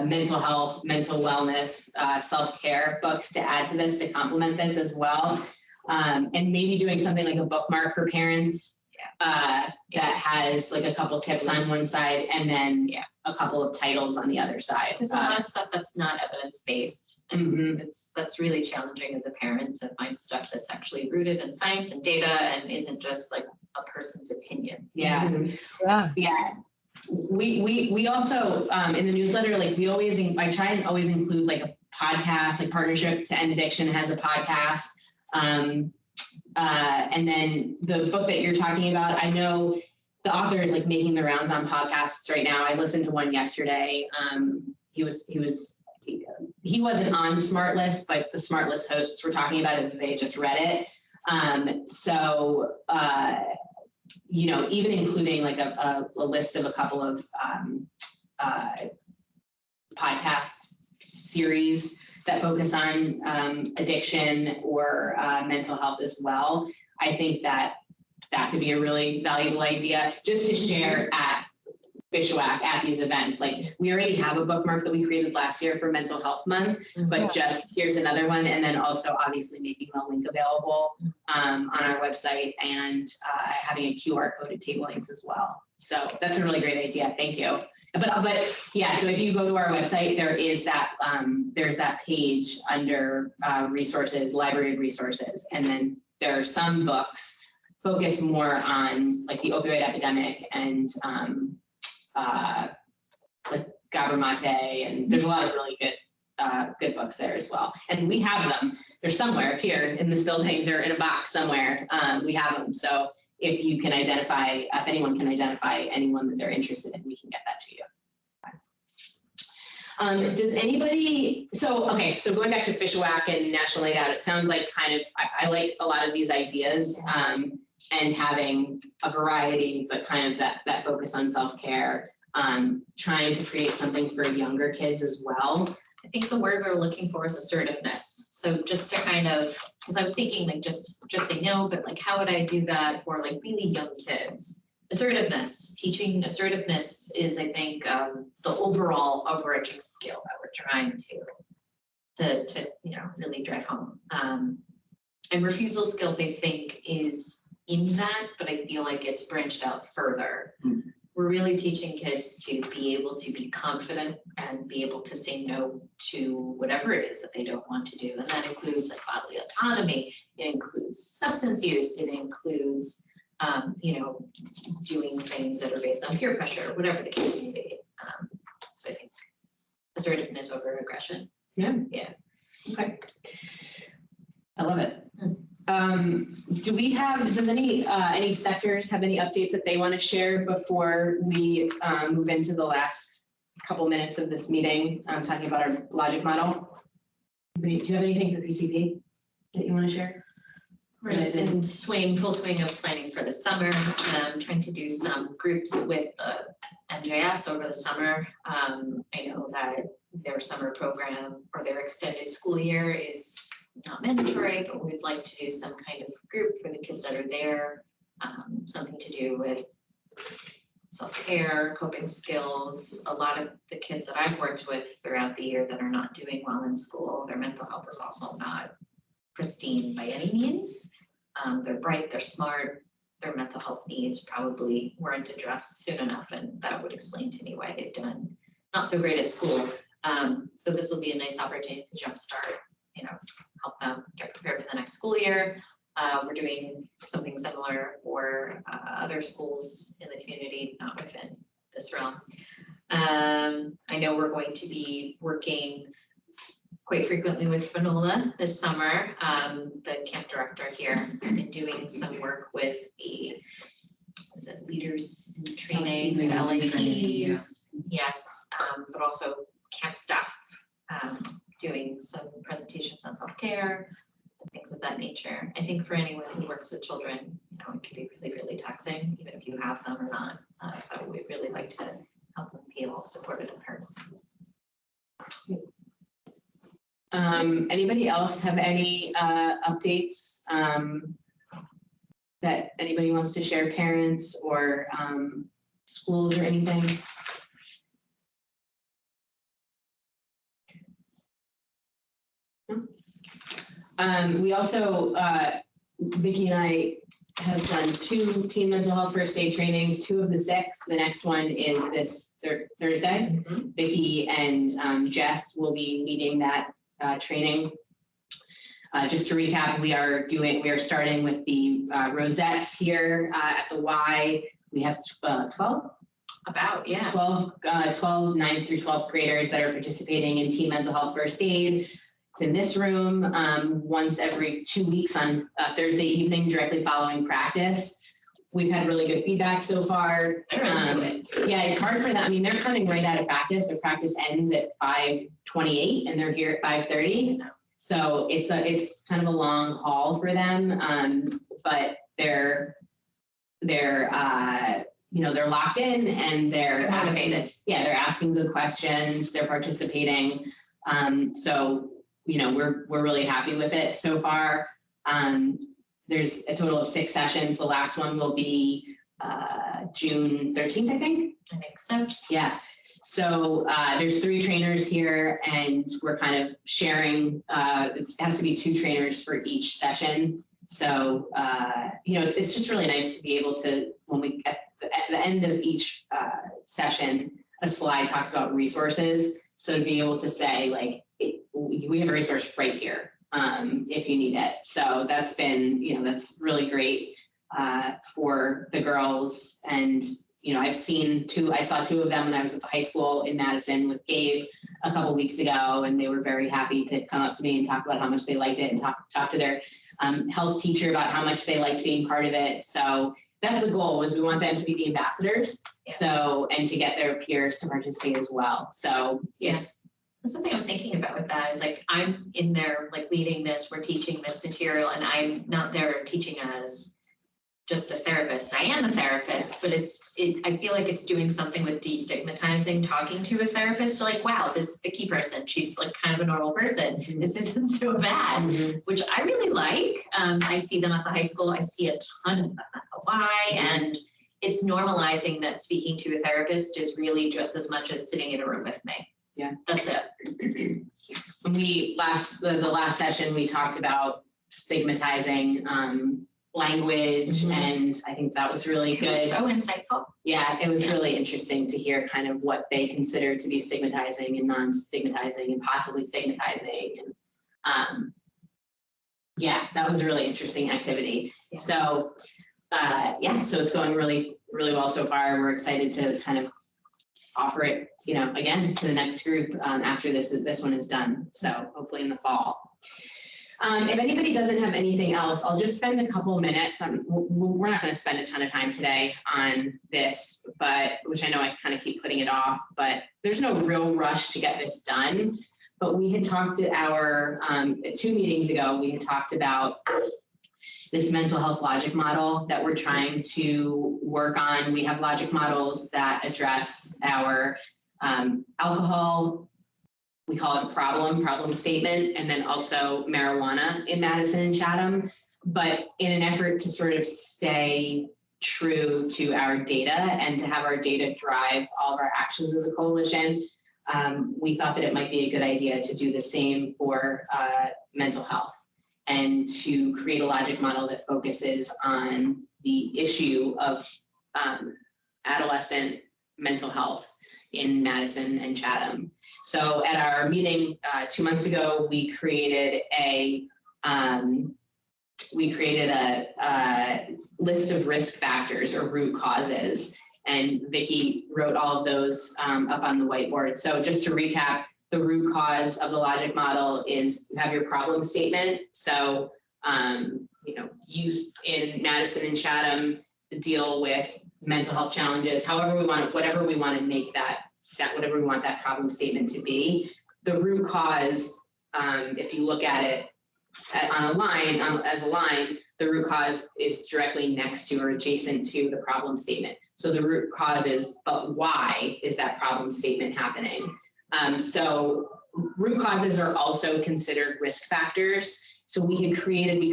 mental health, mental wellness, self-care books to add to this, to complement this as well. And maybe doing something like a bookmark for parents that has like a couple tips on one side and then a couple of titles on the other side. There's a lot of stuff that's not evidence-based. And that's really challenging as a parent to find stuff that's actually rooted in science and data and isn't just like a person's opinion. Yeah. We also, in the newsletter, like we always, I try and always include like a podcast, like Partnership to End Addiction has a podcast. And then the book that you're talking about, I know the author is like making the rounds on podcasts right now. I listened to one yesterday. He wasn't on SmartList, but the SmartList hosts were talking about it. They just read it. You know, even including like a list of a couple of podcast series that focus on addiction or mental health as well. I think that could be a really valuable idea just to share at Fishwack at these events. Like we already have a bookmark that we created last year for Mental Health Month, but just here's another one. And then also obviously making the link available on our website and having a QR coded table links as well. So that's a really great idea. Thank you. But yeah, so if you go to our website, there is that there's that page under resources, library of resources, and then there are some books focused more on like the opioid epidemic and like Gabor Mate, and there's a lot of really good books there as well. And we have them. They're somewhere here in this building. They're in a box somewhere. We have them. So if you can identify, if anyone can identify anyone that they're interested in, we can get that to you. Does anybody, so going back to Fishwack and National Night Out, it sounds like kind of, I like a lot of these ideas and having a variety, but kind of that focus on self-care, trying to create something for younger kids as well. I think the word we're looking for is assertiveness. So just to kind of, because I was thinking like just say no, but like how would I do that for like really young kids? Assertiveness, teaching assertiveness is, I think, the overall overarching skill that we're trying to you know, really drive home. And refusal skills, I think, is in that, but I feel like it's branched out further. We're really teaching kids to be able to be confident and be able to say no to whatever it is that they don't want to do. And that includes like bodily autonomy. It includes substance use. It includes, you know, doing things that are based on peer pressure, whatever the case may be. So I think assertiveness over aggression. Yeah. Okay. I love it. Does any sectors have any updates that they want to share before we move into the last couple minutes of this meeting, talking about our logic model? Do you have anything for PCP that you want to share? We're just in full swing of planning for the summer, trying to do some groups with MJS over the summer. I know that their summer program or their extended school year is not mandatory, but we'd like to do some kind of group for the kids that are there, something to do with self-care, coping skills. A lot of the kids that I've worked with throughout the year that are not doing well in school, their mental health is also not pristine by any means. They're bright, they're smart, their mental health needs probably weren't addressed soon enough, and that would explain to me why they've done not so great at school. So this will be a nice opportunity to jumpstart, you know, help them get prepared for the next next school year. We're doing something similar for other schools in the community, not within this realm. I know we're going to be working quite frequently with Fanola this summer, the camp director here, and doing some work with the leaders in training, the LATs, yes, but also camp staff, doing some presentations on self-care and things of that nature. I think for anyone who works with children, it can be really, really taxing, even if you have them or not. So we'd really like to help them feel supported and heard. Anybody else have any updates that anybody wants to share, parents or schools or anything? We also, Vicki and I have done 2 teen mental health first aid trainings, 2 of the 6. The next one is this Thursday. Mm-hmm. Vicki and Jess will be leading that training. Just to recap, we are starting with the Rosettes here at the Y. We have 12? About, yeah. 12 9th through 12th graders that are participating in teen mental health first aid. It's in this room once every 2 weeks on Thursday evening, directly following practice. We've had really good feedback so far. They're into it. Yeah, it's hard for them. I mean, they're coming right out of practice. Their practice ends at 5:28 and they're here at 5:30. So it's kind of a long haul for them, but they're locked in and they're asking, they're asking good questions. They're participating. So we're really happy with it so far. There's a total of 6 sessions. The last one will be June 13th, I think. I think so. Yeah. So there's 3 trainers here and we're kind of sharing, it has to be 2 trainers for each session. So, it's just really nice to be able to, when we, at the end of each session, a slide talks about resources. So to be able to say like, we have a resource right here if you need it. So that's been, that's really great for the girls. And I saw 2 of them when I was at the high school in Madison with Gabe a couple weeks ago, and they were very happy to come up to me and talk about how much they liked it and talk to their health teacher about how much they liked being part of it. So that's the goal, is we want them to be the ambassadors. Yeah. So, and to get their peers to participate as well. So yes. That's something I was thinking about with that is like, I'm in there like leading this, we're teaching this material, and I'm not there teaching as just a therapist. I am a therapist, but I feel like it's doing something with destigmatizing talking to a therapist. Like, wow, this Vicki person, she's like kind of a normal person. Mm-hmm. This isn't so bad, Mm-hmm. which I really like. I see them at the high school. I see a ton of them at the Y, and it's normalizing that speaking to a therapist is really just as much as sitting in a room with me. Yeah. That's it. When the last session, we talked about stigmatizing language, and I think that was really good. It was so insightful. Yeah, it was really interesting to hear kind of what they consider to be stigmatizing and non-stigmatizing and possibly stigmatizing. And that was a really interesting activity. Yeah. So so it's going really, really well so far. We're excited to kind of offer it, again to the next group after this one is done. So hopefully in the fall. If anybody doesn't have anything else, I'll just spend a couple of minutes. We're not going to spend a ton of time today on this, which I know I kind of keep putting it off, but there's no real rush to get this done. But we had talked at our 2 meetings ago, we had talked about this mental health logic model that we're trying to work on. We have logic models that address our alcohol, we call it a problem statement, and then also marijuana in Madison and Chatham. But in an effort to sort of stay true to our data and to have our data drive all of our actions as a coalition, we thought that it might be a good idea to do the same for mental health and to create a logic model that focuses on the issue of adolescent mental health in Madison and Chatham. So at our meeting 2 months ago, we created a we created a list of risk factors or root causes. And Vicki wrote all of those up on the whiteboard. So just to recap, the root cause of the logic model is you have your problem statement. So, youth in Madison and Chatham deal with mental health challenges, however we want, whatever we want to make that set, whatever we want that problem statement to be. The root cause, if you look at it on a line, as a line, the root cause is directly next to or adjacent to the problem statement. So the root cause is, but why is that problem statement happening? So root causes are also considered risk factors. So we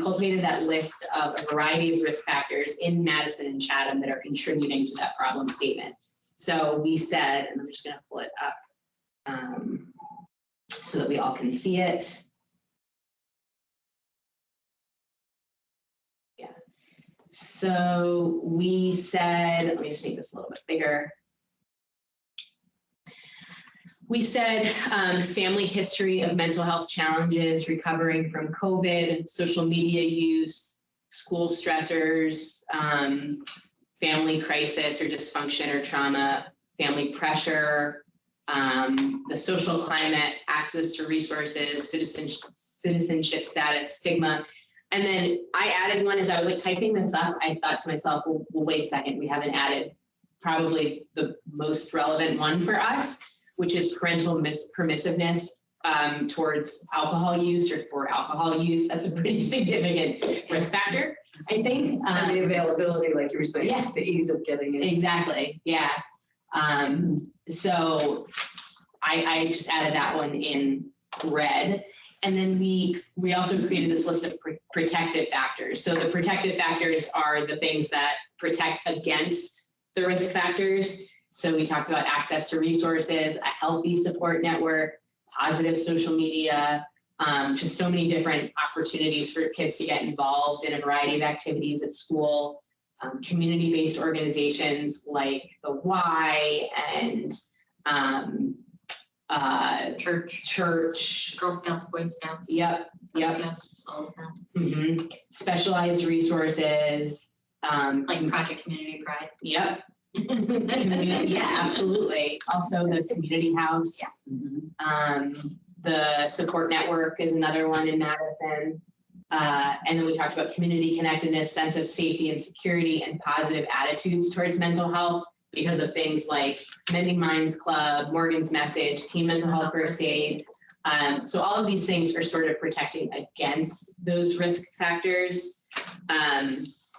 cultivated that list of a variety of risk factors in Madison and Chatham that are contributing to that problem statement. So we said, and I'm just going to pull it up so that we all can see it. Yeah. So we said, let me just make this a little bit bigger. We said family history of mental health challenges, recovering from COVID, social media use, school stressors, family crisis or dysfunction or trauma, family pressure, the social climate, access to resources, citizenship status, stigma. And then I added one as I was like typing this up, I thought to myself, well, wait a second, we haven't added probably the most relevant one for us, which is parental permissiveness towards alcohol use or for alcohol use. That's a pretty significant risk factor, I think. And the availability, like you were saying, yeah. The ease of getting it. Exactly, yeah. So I just added that one in red. And then we also created this list of protective factors. So the protective factors are the things that protect against the risk factors. So we talked about access to resources, a healthy support network, positive social media, just so many different opportunities for kids to get involved in a variety of activities at school, community-based organizations like the Y and church, Girl Scouts, Boy Scouts. Yep. Scouts, all of them. Mm-hmm. Specialized resources. Like Project Community Pride. Yep. Yeah, absolutely. Also the community house. Yeah. The support network is another one in Madison. And then we talked about community connectedness, sense of safety and security, and positive attitudes towards mental health because of things like Mending Minds Club, Morgan's Message, Teen Mental Health First Aid. So all of these things are sort of protecting against those risk factors.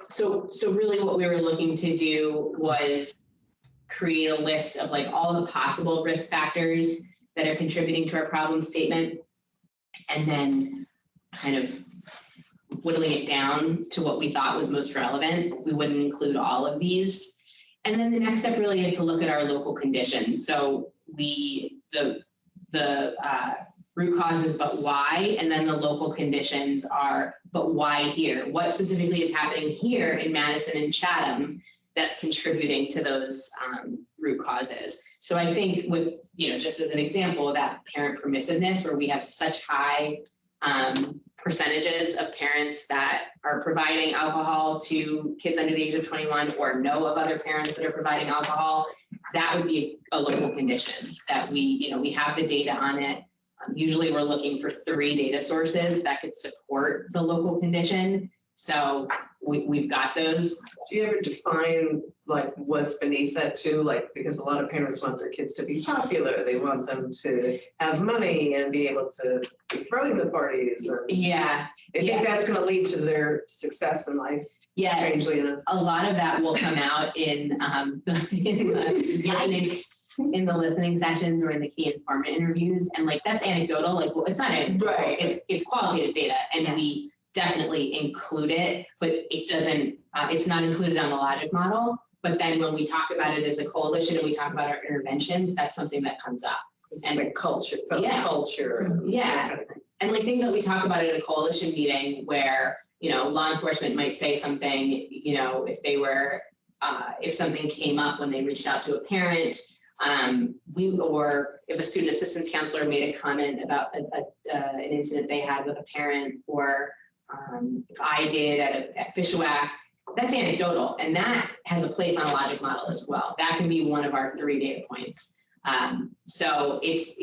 So really what we were looking to do was create a list of like all the possible risk factors that are contributing to our problem statement, and then kind of whittling it down to what we thought was most relevant. We wouldn't include all of these. And then the next step really is to look at our local conditions. So the root causes, but why, and then the local conditions are, but why here? What specifically is happening here in Madison and Chatham that's contributing to those root causes? So I think with, just as an example of that parent permissiveness, where we have such high percentages of parents that are providing alcohol to kids under the age of 21 or know of other parents that are providing alcohol, that would be a local condition that we have the data on it. Usually we're looking for 3 data sources that could support the local condition. So we've got those. Do you ever define like what's beneath that too? Like, because a lot of parents want their kids to be popular. They want them to have money and be able to be throwing the parties. And yeah. I think that's going to lead to their success in life. Yeah. Strangely enough. A lot of that will come out in the listening sessions or in the key informant interviews. And like, that's anecdotal. Like, well, it's not anecdotal. Right. It's qualitative data. And we definitely include it, but it doesn't, it's not included on the logic model. But then when we talk about it as a coalition and we talk about our interventions, that's something that comes up. And like culture, culture. Yeah. Kind of thing. And like things that we talk about at a coalition meeting where, law enforcement might say something, if they were, if something came up when they reached out to a parent, or if a student assistance counselor made a comment about an incident they had with a parent, or if I did at Fishwack, that's anecdotal, and that has a place on a logic model as well. That can be one of our 3 data points. So it's,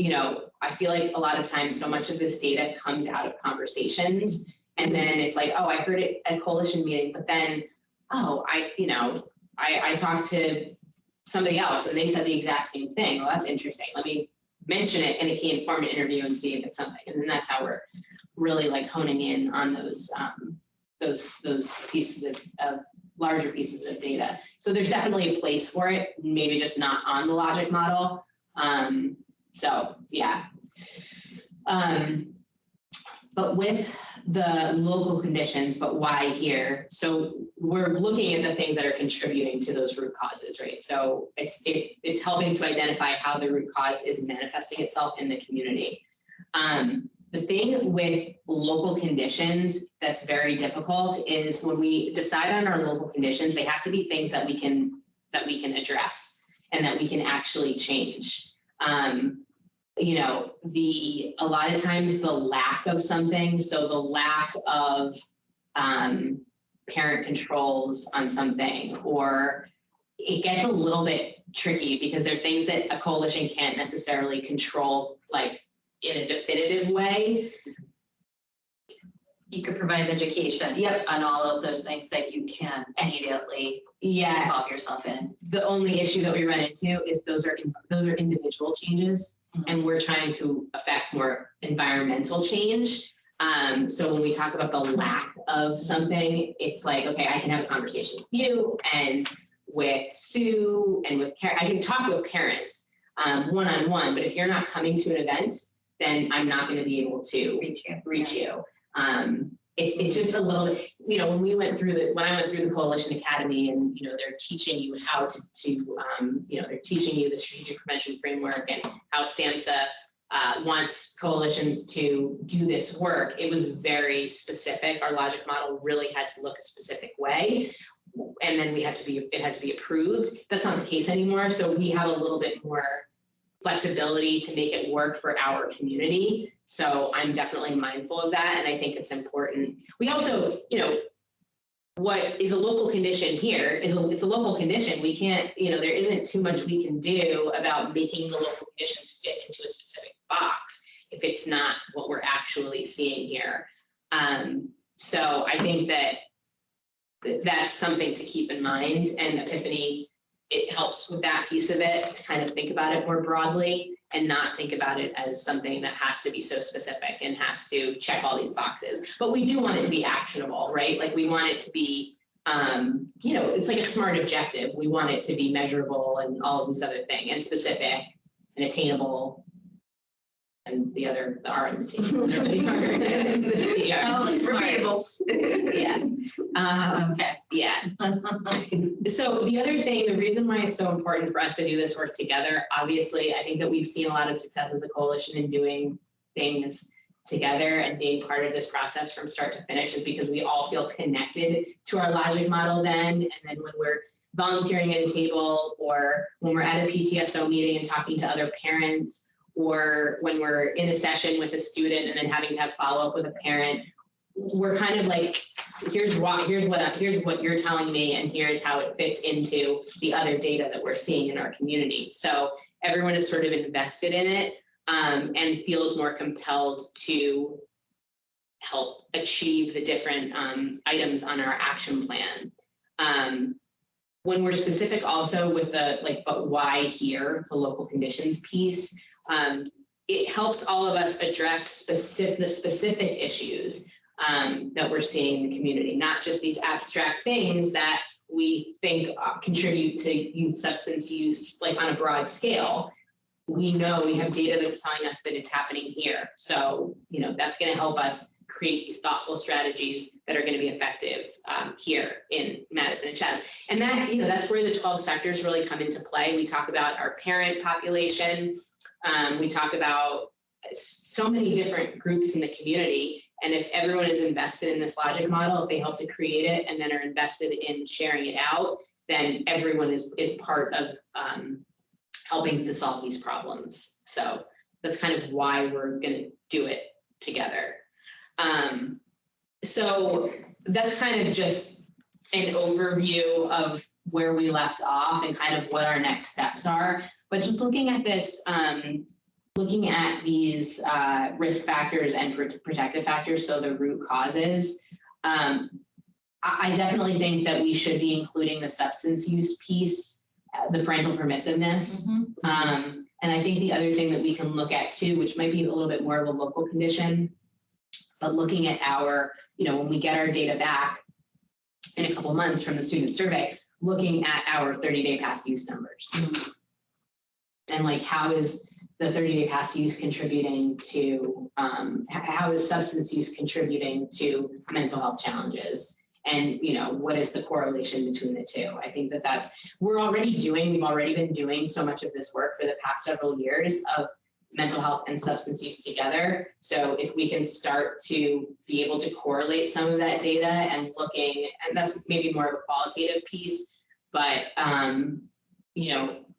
I feel like a lot of times so much of this data comes out of conversations, and then it's like, oh, I heard it at coalition meeting, but then, oh, I talked to somebody else and they said the exact same thing. Well, that's interesting. Let me mention it in a key informant interview and see if it's something. And then that's how we're really like honing in on those pieces of larger pieces of data. So there's definitely a place for it, maybe just not on the logic model. So yeah. But with the local conditions, but why here? So we're looking at the things that are contributing to those root causes, right? So it's helping to identify how the root cause is manifesting itself in the community. The thing with local conditions that's very difficult is when we decide on our local conditions, they have to be things that we can address and that we can actually change. A lot of times the lack of something, so the lack of parent controls on something, or it gets a little bit tricky because there are things that a coalition can't necessarily control, like in a definitive way. You could provide education on all of those things that you can immediately involve yourself in. The only issue that we run into is those are individual changes, and we're trying to affect more environmental change. So when we talk about the lack of something, it's like, okay, I can have a conversation with you and with Sue and with I can talk with parents one-on-one, but if you're not coming to an event, then I'm not going to be able to reach you. It's just a little bit, when I went through the Coalition Academy, and they're teaching you how to they're teaching you the strategic prevention framework and how SAMHSA wants coalitions to do this work. It was very specific. Our logic model really had to look a specific way, and then it had to be approved. That's not the case anymore. So we have a little bit more flexibility to make it work for our community. So I'm definitely mindful of that. And I think it's important. We also, what is a local condition here it's a local condition. We can't, there isn't too much we can do about making the local conditions fit into a specific box if it's not what we're actually seeing here. So I think that that's something to keep in mind, and Epiphany, it helps with that piece of it to kind of think about it more broadly and not think about it as something that has to be so specific and has to check all these boxes. But we do want it to be actionable, right? Like we want it to be, it's like a SMART objective. We want it to be measurable and all of these other things, and specific and attainable. And the R in the T. Repeatable. Yeah. Okay. Yeah. So the other thing, the reason why it's so important for us to do this work together, obviously, I think that we've seen a lot of success as a coalition in doing things together and being part of this process from start to finish, is because we all feel connected to our logic model then. And then when we're volunteering at a table, or when we're at a PTSO meeting and talking to other parents, or when we're in a session with a student and then having to have follow-up with a parent, we're kind of like, here's what you're telling me, and here's how it fits into the other data that we're seeing in our community. So everyone is sort of invested in it, and feels more compelled to help achieve the different items on our action plan. When we're specific also with the but why here, the local conditions piece, it helps all of us address the specific issues that we're seeing in the community, not just these abstract things that we think contribute to youth substance use, like on a broad scale. We know we have data that's telling us that it's happening here. So, that's going to help us create these thoughtful strategies that are going to be effective here in Madison and Chatham. And that, that's where the 12 sectors really come into play. We talk about our parent population. We talk about so many different groups in the community. And if everyone is invested in this logic model, if they help to create it and then are invested in sharing it out, then everyone is part of helping to solve these problems. So that's kind of why we're going to do it together. So that's kind of just an overview of where we left off and kind of what our next steps are. But just looking at this, looking at these risk factors and protective factors, so the root causes, I definitely think that we should be including the substance use piece, the parental permissiveness. And I think the other thing that we can look at too, which might be a little bit more of a local condition, but looking at our, when we get our data back in a couple months from the student survey, looking at our 30-day past use numbers. And like, how is the 30-day past use contributing to, how is substance use contributing to mental health challenges? And, what is the correlation between the two? I think that we've already been doing so much of this work for the past several years of mental health and substance use together. So if we can start to be able to correlate some of that data and and that's maybe more of a qualitative piece, but,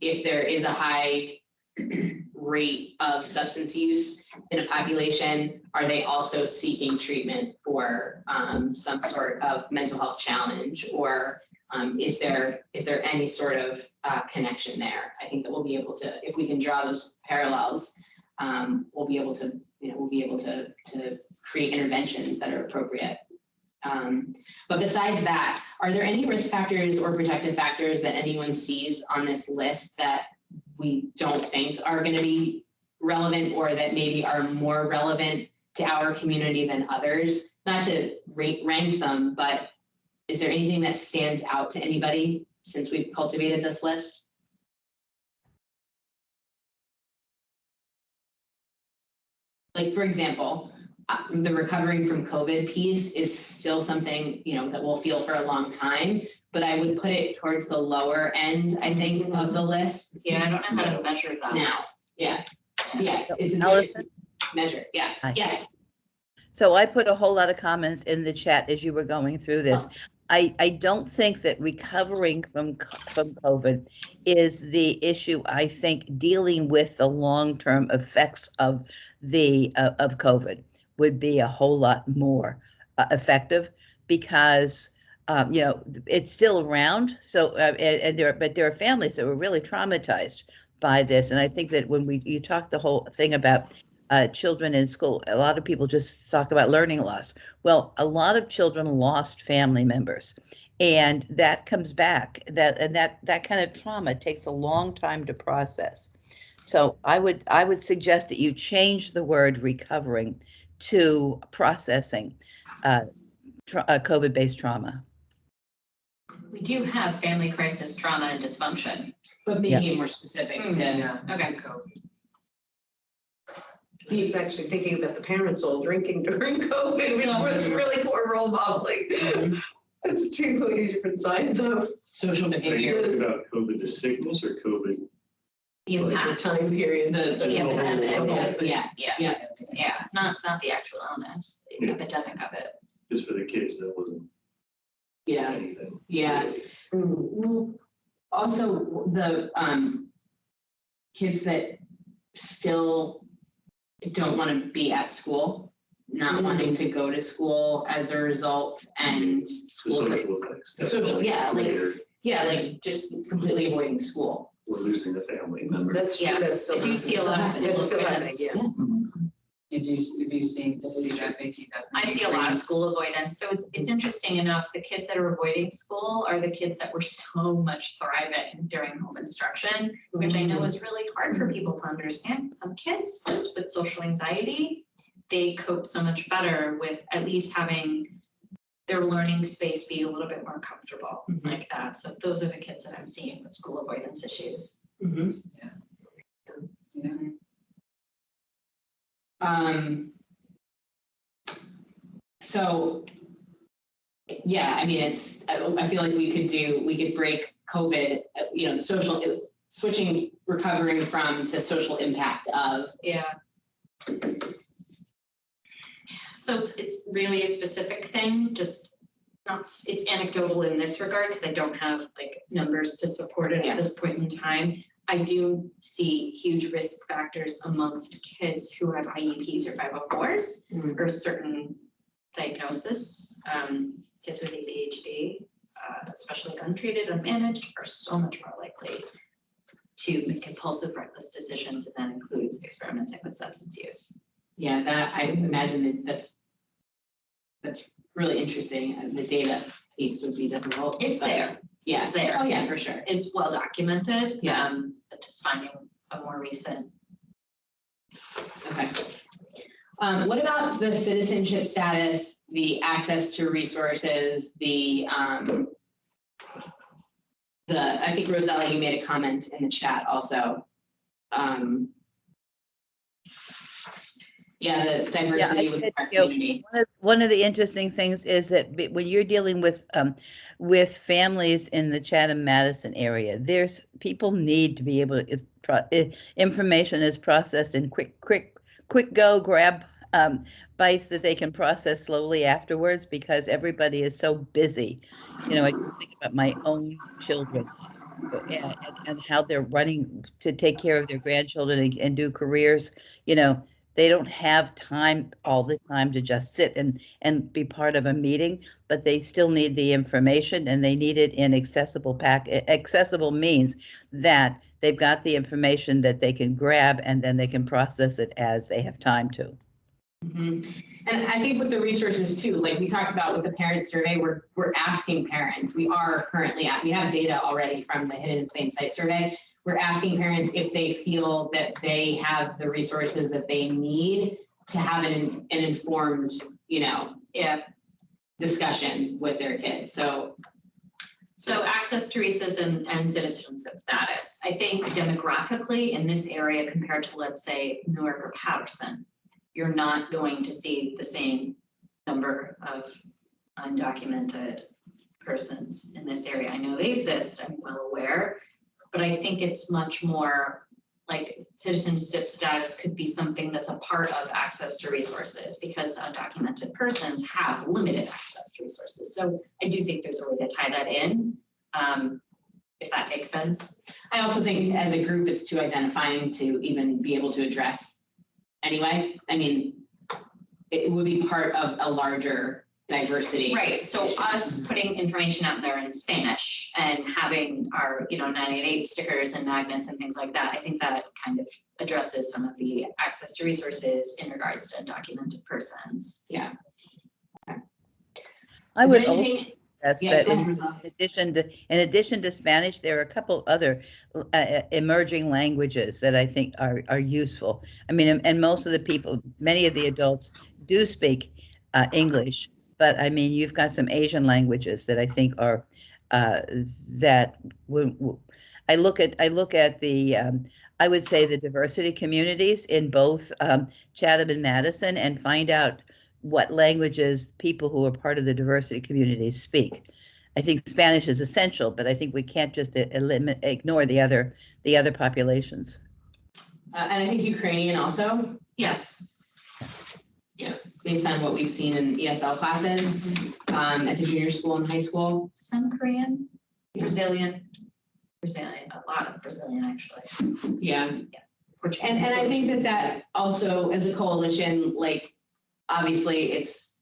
if there is a high rate of substance use in a population, are they also seeking treatment for some sort of mental health challenge, or is there any sort of connection there? I think that we'll be able to, if we can draw those parallels, we'll be able to create interventions that are appropriate. But besides that, are there any risk factors or protective factors that anyone sees on this list that we don't think are going to be relevant, or that maybe are more relevant to our community than others? Not to rank them, but is there anything that stands out to anybody since we've cultivated this list? Like, for example, the recovering from COVID piece is still something, that we'll feel for a long time, but I would put it towards the lower end, I think, of the list. Yeah, I don't know how to measure that. Now, yeah, it's Allison? measure, yeah, Hi. yes. So I put a whole lot of comments in the chat as you were going through this. I don't think that recovering from COVID is the issue. I think dealing with the long-term effects of of COVID would be a whole lot more effective, because it's still around. So but there are families that were really traumatized by this, and I think that when you talk the whole thing about children in school, a lot of people just talk about learning loss. Well, a lot of children lost family members, and that comes back. That kind of trauma takes a long time to process. So I would suggest that you change the word recovering to processing COVID-based trauma. We do have family crisis trauma and dysfunction. But making it more specific to, Okay. He's actually thinking about the parents all drinking during COVID, which was really poor role modeling. That's a completely different side, though. social Are you behavior. talking about COVID, the sickness, or COVID? The The impact. time period. The epidemic. Yeah. Yeah, not the actual illness, the Yeah. epidemic of it. Just for the kids, that wasn't Yeah, anything. yeah. Also, the kids that still don't want to be at school, not wanting to go to school as a result, and The schools social that, effects. social, definitely. like just completely avoiding school. We're losing a family member. That's true. Yeah, That's still I do see a lot of happening. school It's still happening, avoidance. yeah. If you see that, Vicky, that. I see a lot of school avoidance. So it's interesting enough, the kids that are avoiding school are the kids that were so much thriving during home instruction, which I know is really hard for people to understand. Some kids just with social anxiety, they cope so much better with at least having their learning space be a little bit more comfortable like that. So those are the kids that I'm seeing with school avoidance issues. So, yeah, I mean, I feel like we could break COVID, the social, switching, recovering from to social impact of. Yeah. So it's really a specific thing, just not, it's anecdotal in this regard because I don't have like numbers to support it at this point in time. I do see huge risk factors amongst kids who have IEPs or 504s or certain diagnosis. Kids with ADHD, especially untreated, unmanaged, are so much more likely to make impulsive, reckless decisions, and that includes experimenting with substance use. Yeah, that I imagine that's really interesting. The data piece would be difficult. It's but there. Yeah. It's there. Oh, yeah, for sure. It's well documented. Yeah. But just finding a more recent. Okay. What about the citizenship status, the access to resources, I think Rosella, you made a comment in the chat also. Yeah, the diversity within our community. One of the interesting things is that when you're dealing with families in the Chatham-Madison area, people need to be able to, information is processed in quick go grab bites that they can process slowly afterwards, because everybody is so busy. You know, I think about my own children and how they're running to take care of their grandchildren and do careers. You know, they don't have time all the time to just sit and be part of a meeting, but they still need the information, and they need it in accessible means that they've got the information that they can grab, and then they can process it as they have time to. Mm-hmm. And I think with the resources too, like we talked about with the parent survey, we're asking parents. We have data already from the Hidden in Plain Sight survey. We're asking parents if they feel that they have the resources that they need to have an informed, discussion with their kids. So access to resources and citizenship status. I think demographically in this area compared to, let's say, Newark or Patterson, you're not going to see the same number of undocumented persons in this area. I know they exist, I'm well aware, but I think it's much more like citizenship status could be something that's a part of access to resources, because undocumented persons have limited access to resources. So I do think there's a way to tie that in, if that makes sense. I also think as a group, it's too identifying to even be able to address anyway. I mean, it would be part of a larger diversity. Right, so us putting information out there in Spanish and having our, 988 stickers and magnets and things like that, I think that kind of addresses some of the access to resources in regards to undocumented persons. Yeah. I would also suggest Yeah, that in addition to Spanish, there are a couple other emerging languages that I think are useful. I mean, and most of the people, many of the adults do speak English, but I mean, you've got some Asian languages that I think are that I look at the I would say the diversity communities in both Chatham and Madison, and find out what languages people who are part of the diversity communities speak. I think Spanish is essential, but I think we can't just ignore the other populations. And I think Ukrainian also. Yes. Yeah, based on what we've seen in ESL classes at the junior school and high school. Some Korean, Brazilian, a lot of Brazilian actually. Yeah. And I think that also as a coalition, like obviously it's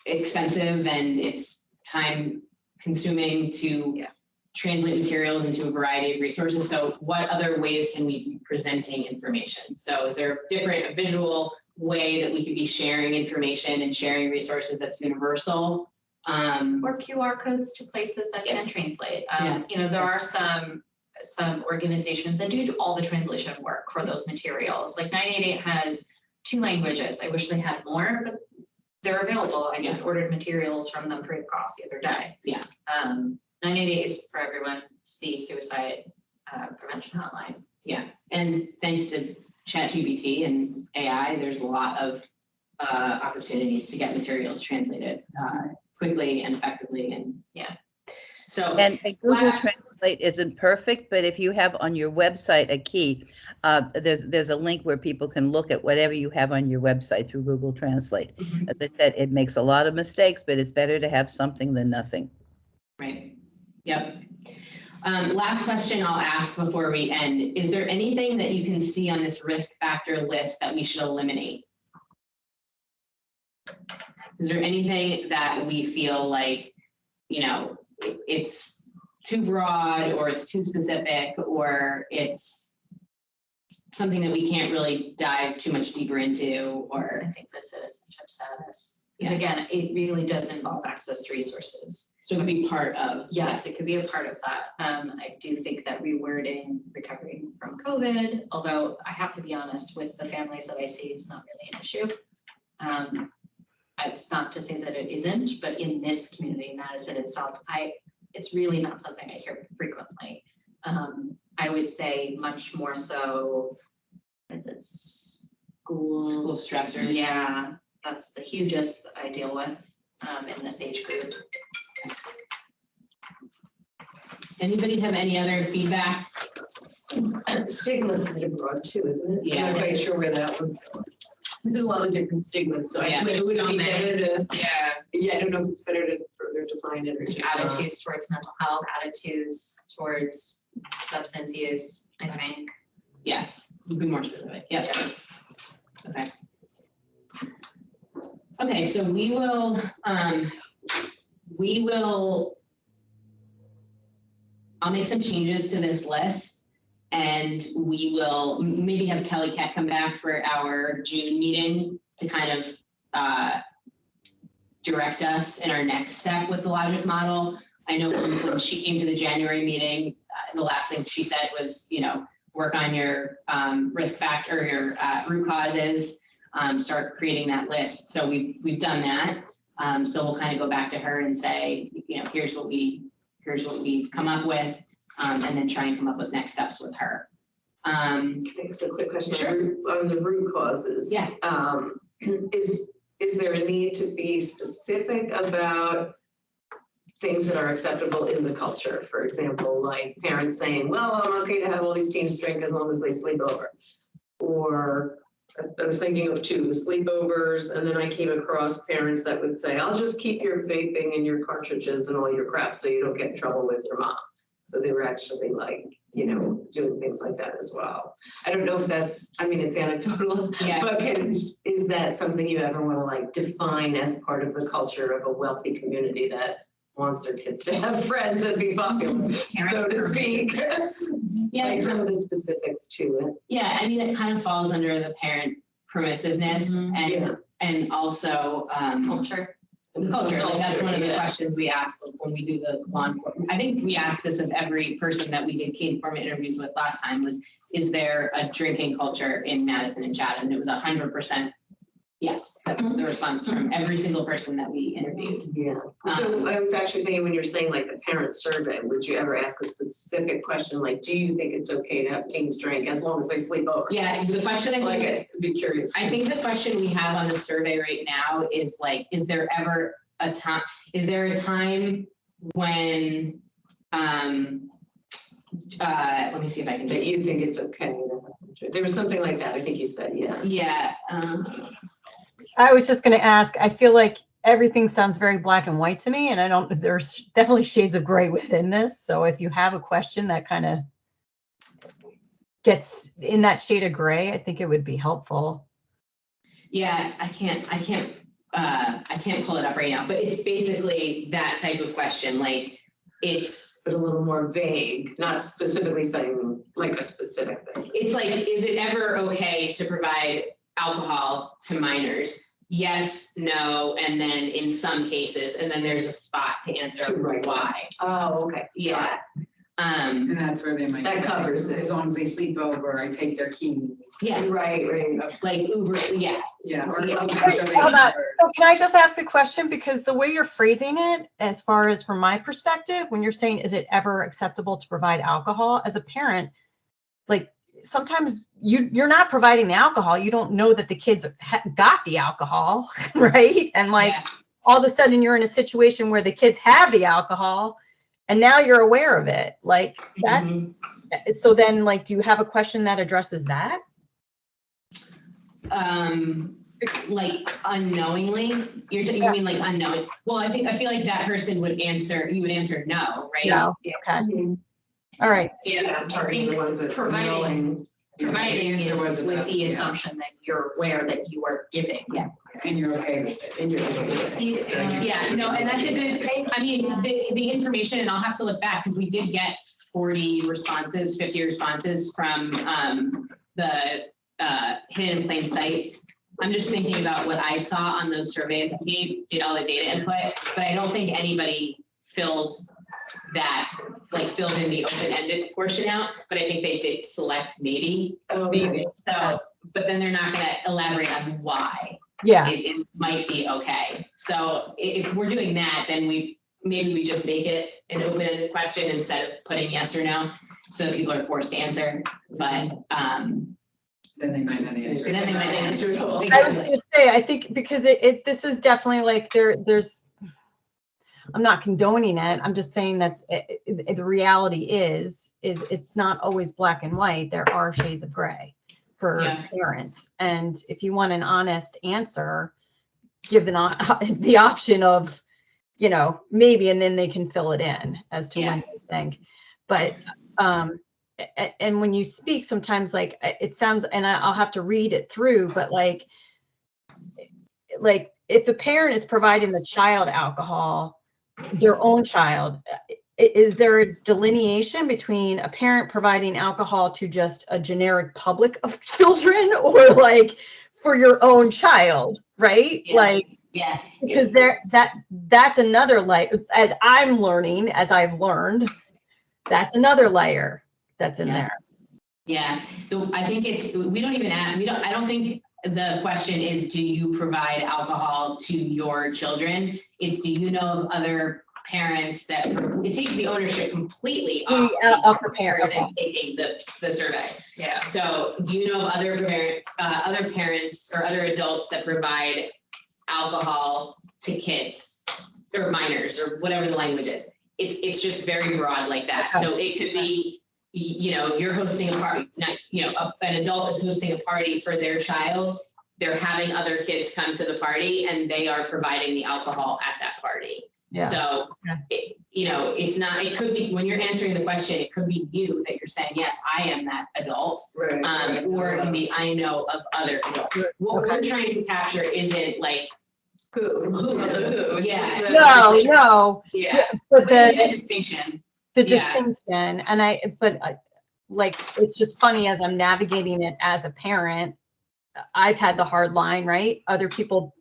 expensive and it's time consuming to translate materials into a variety of resources. So what other ways can we be presenting information? So is there a visual way that we could be sharing information and sharing resources that's universal? Or QR codes to places that can translate. There are some organizations that do all the translation work for those materials. Like 988 has 2 languages. I wish they had more, but they're available. I just ordered materials from them free of cost the other day. Yeah. 988 is for everyone. It's the suicide prevention hotline. Yeah, and thanks to ChatGPT and AI, there's a lot of opportunities to get materials translated quickly and effectively, and So and Google Translate isn't perfect, but if you have on your website a key, there's a link where people can look at whatever you have on your website through Google Translate. Mm-hmm. As I said, it makes a lot of mistakes, but it's better to have something than nothing. Right. Yep. Last question I'll ask before we end. Is there anything that you can see on this risk factor list that we should eliminate? Is there anything that we feel like, you know, it's too broad or it's too specific or it's something that we can't really dive too much deeper into, or? I think the citizenship status, because again, it really does involve access to resources. So it could be part of. Yes, it could be a part of that. I do think that rewording recovering from COVID, although I have to be honest, with the families that I see, it's not really an issue. It's not to say that it isn't, but in this community, Madison itself, it's really not something I hear frequently. I would say much more so, is it school stressors? Yeah, that's the hugest I deal with in this age group. Anybody have any other feedback? Stigma's kind of broad too, isn't it? Yeah, I'm not it quite is. sure where that one's going. There's a lot of different stigmas, so Yeah, I there's would so be many. better to, Yeah. I don't know if it's better to further define it or just. Attitudes towards mental health, attitudes towards substance use, I think. Yes, be more specific. Yep. Okay. Okay, so we will, I'll make some changes to this list and we will maybe have Kelly Cat come back for our June meeting to kind of direct us in our next step with the logic model. I know when she came to the January meeting, the last thing she said was, you know, work on your risk factor, your root causes, start creating that list. So we've done that. So we'll kind of go back to her and say, you know, here's what we've come up with, and then try and come up with next steps with her. Next, a quick question. Sure. On the root causes. Yeah. Is there a need to be specific about things that are acceptable in the culture? For example, like parents saying, well, I'm okay to have all these teens drink as long as they sleep over. Or I was thinking of two, sleepovers, and then I came across parents that would say, I'll just keep your vaping and your cartridges and all your crap so you don't get in trouble with your mom. So they were actually like, you know, doing things like that as well. I don't know if that's, I mean, it's anecdotal, Yeah. but is that something you ever want to like define as part of the culture of a wealthy community that wants their kids to have friends and be popular, so to speak? Yeah, Like some of the specifics to it. yeah, I mean, it kind of falls under the parent permissiveness and also Culture. the culture. Like that's one of the Yeah. questions we ask when we do the law enforcement. I think we asked this of every person that we did key informant interviews with last time was, is there a drinking culture in Madison and Chatham? And it was 100% yes. That's the response from every single person that we interviewed. Yeah. So I was actually thinking when you're saying like the parent survey, would you ever ask a specific question like, do you think it's okay to have teens drink as long as they sleep over? Yeah, the question I Like, think, I'd be curious. I think the question we have on the survey right now is like, is there ever a time, is there a time when, let me see if I can That just, you think it's okay. There was something like that. I think you said, yeah. yeah. I was just going to ask, I feel like everything sounds very black and white to me, and there's definitely shades of gray within this. So if you have a question that kind of gets in that shade of gray, I think it would be helpful. Yeah, I can't pull it up right now, but it's basically that type of question. Like it's But a little more vague, not specifically saying like a specific thing. it's like, is it ever okay to provide alcohol to minors? Yes, no, and then in some cases, and then there's a spot to answer Right. why. Oh, okay. Yeah. And that's where they might. That say, covers it. As long as they sleep over, I take their keys. Yeah, Right. like Uber, yeah. Yeah. Or Yeah. I'm Wait, sure they hold on. cover. So can I just ask a question? Because the way you're phrasing it, as far as from my perspective, when you're saying, is it ever acceptable to provide alcohol as a parent? Like sometimes you're not providing the alcohol. You don't know that the kids got the alcohol, right? And like Yeah. all of a sudden you're in a situation where the kids have the alcohol and now you're aware of it. Like that. Mhm. So then like, do you have a question that addresses that? Like unknowingly, you mean like unknowing? Well, I feel like that person would answer, you would answer no, right? No. Okay. All right. Yeah. I'm targeting the ones that Providing Yeah, the is answer was with about- the yeah. assumption that you're aware that you are giving. Yeah. And you're okay with it. And you're okay with it. Thank you. Yeah, no, and that's a good, I mean, the information, and I'll have to look back because we did get 40 responses, 50 responses from the hidden in plain sight. I'm just thinking about what I saw on those surveys. We did all the data input, but I don't think anybody filled that, like filled in the open-ended portion out, but I think they did select maybe. Maybe. So, but then they're not gonna elaborate on why. Yeah, It might be okay. So if we're doing that, then maybe we just make it an open-ended question instead of putting yes or no, so that people are forced to answer, but, Then they might not answer. then they might not answer at all. I was Exactly. gonna say, I think because this is definitely like there's, I'm not condoning it. I'm just saying that the reality is it's not always black and white. There are shades of gray for Yeah. parents. And if you want an honest answer, give the option of, you know, maybe, and then they can fill it in as to when they think. But, and when you speak, sometimes like it sounds, and I'll have to read it through, but like if the parent is providing the child alcohol, their own child, is there a delineation between a parent providing alcohol to just a generic public of children or like for your own child, right? Yeah. Like, Yeah. because that's another layer, as I'm learning, as I've learned, that's another layer that's in there. Yeah, I think I don't think the question is, do you provide alcohol to your children? It's, do you know of other parents that, it takes the ownership completely off the parent, person taking the survey. Yeah. So do you know of other parents or other adults that provide alcohol to kids or minors or whatever the language is? It's just very broad like that. Okay. So it could be, you know, you're hosting a party, an adult is hosting a party for their child. They're having other kids come to the party and they are providing the alcohol at that party. Yeah. So, it could be, when you're answering the question, it could be you that you're saying, yes, I am that adult. Right. Or it can be, I know of other adults. What we're trying to capture isn't like, who, yeah. No. Yeah. But There's the a distinction. distinction, and like, it's just funny as I'm navigating it as a parent, I've had the hard line, right? Other people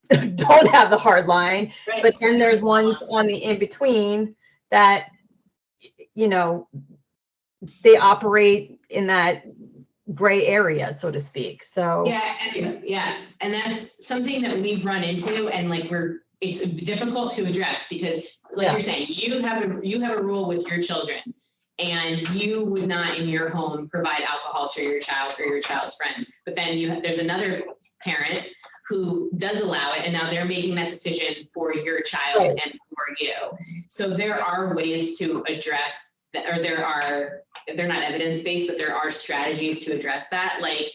don't have the hard line, Right. but then there's ones on the in between that, you know, they operate in that gray area, so to speak. So And that's something that we've run into, and like it's difficult to address because, like you're saying, you have a rule with your children, and you would not in your home provide alcohol to your child or your child's friends. But then there's another parent who does allow it, and now they're making that decision for your child and for you. So there are ways to address that, or they're not evidence-based, but there are strategies to address that, like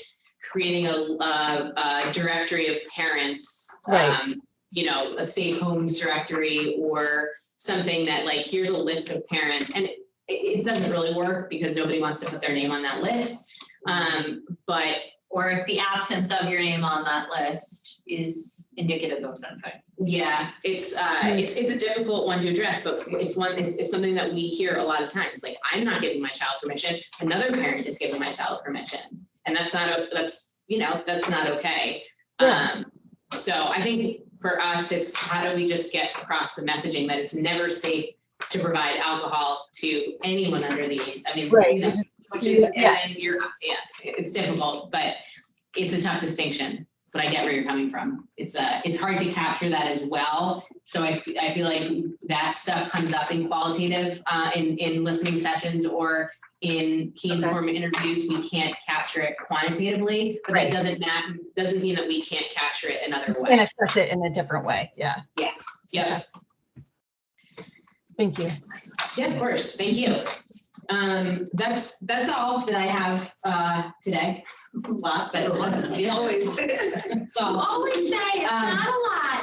creating a directory of parents, a safe homes directory, or something that, like, here's a list of parents. And it doesn't really work because nobody wants to put their name on that list. Or if the absence of your name on that list is indicative of something. Yeah, it's a difficult one to address, but it's something that we hear a lot of times. Like, I'm not giving my child permission, another parent is giving my child permission, and that's not okay. So I think for us, it's how do we just get across the messaging that it's never safe to provide alcohol to anyone under the age. I mean, it's difficult, but it's a tough distinction. But I get where you're coming from. It's hard to capture that as well. So I feel like that stuff comes up in qualitative, in listening sessions or in key informant interviews. We can't capture it quantitatively, but that doesn't mean that we can't capture it another way. and express it in a different way. Yeah. Thank you. Yeah, of course. Thank you. That's all that I have today. It's a lot, but Always. Always say it's not a lot.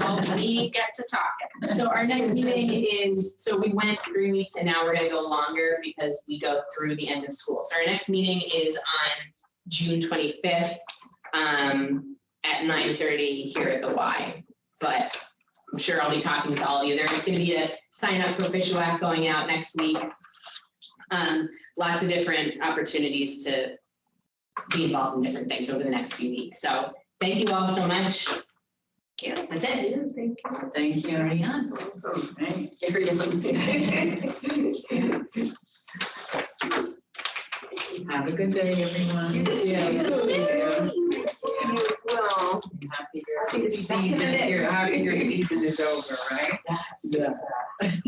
Well, we get to talk. So our next meeting is, so we went 3 weeks and now we're gonna go longer because we go through the end of school. So our next meeting is on June 25th. at 9:30 here at the Y. But I'm sure I'll be talking to all of you. There's going to be a sign up for Official Act going out next week. Lots of different opportunities to be involved in different things over the next few weeks. So thank you all so much. Yeah, that's it. Yeah, thank you. Thank you. Ariane. Awesome. Right. Have a good day, everyone. Yeah. Well. Happy your season is over, right? Yes. Yeah.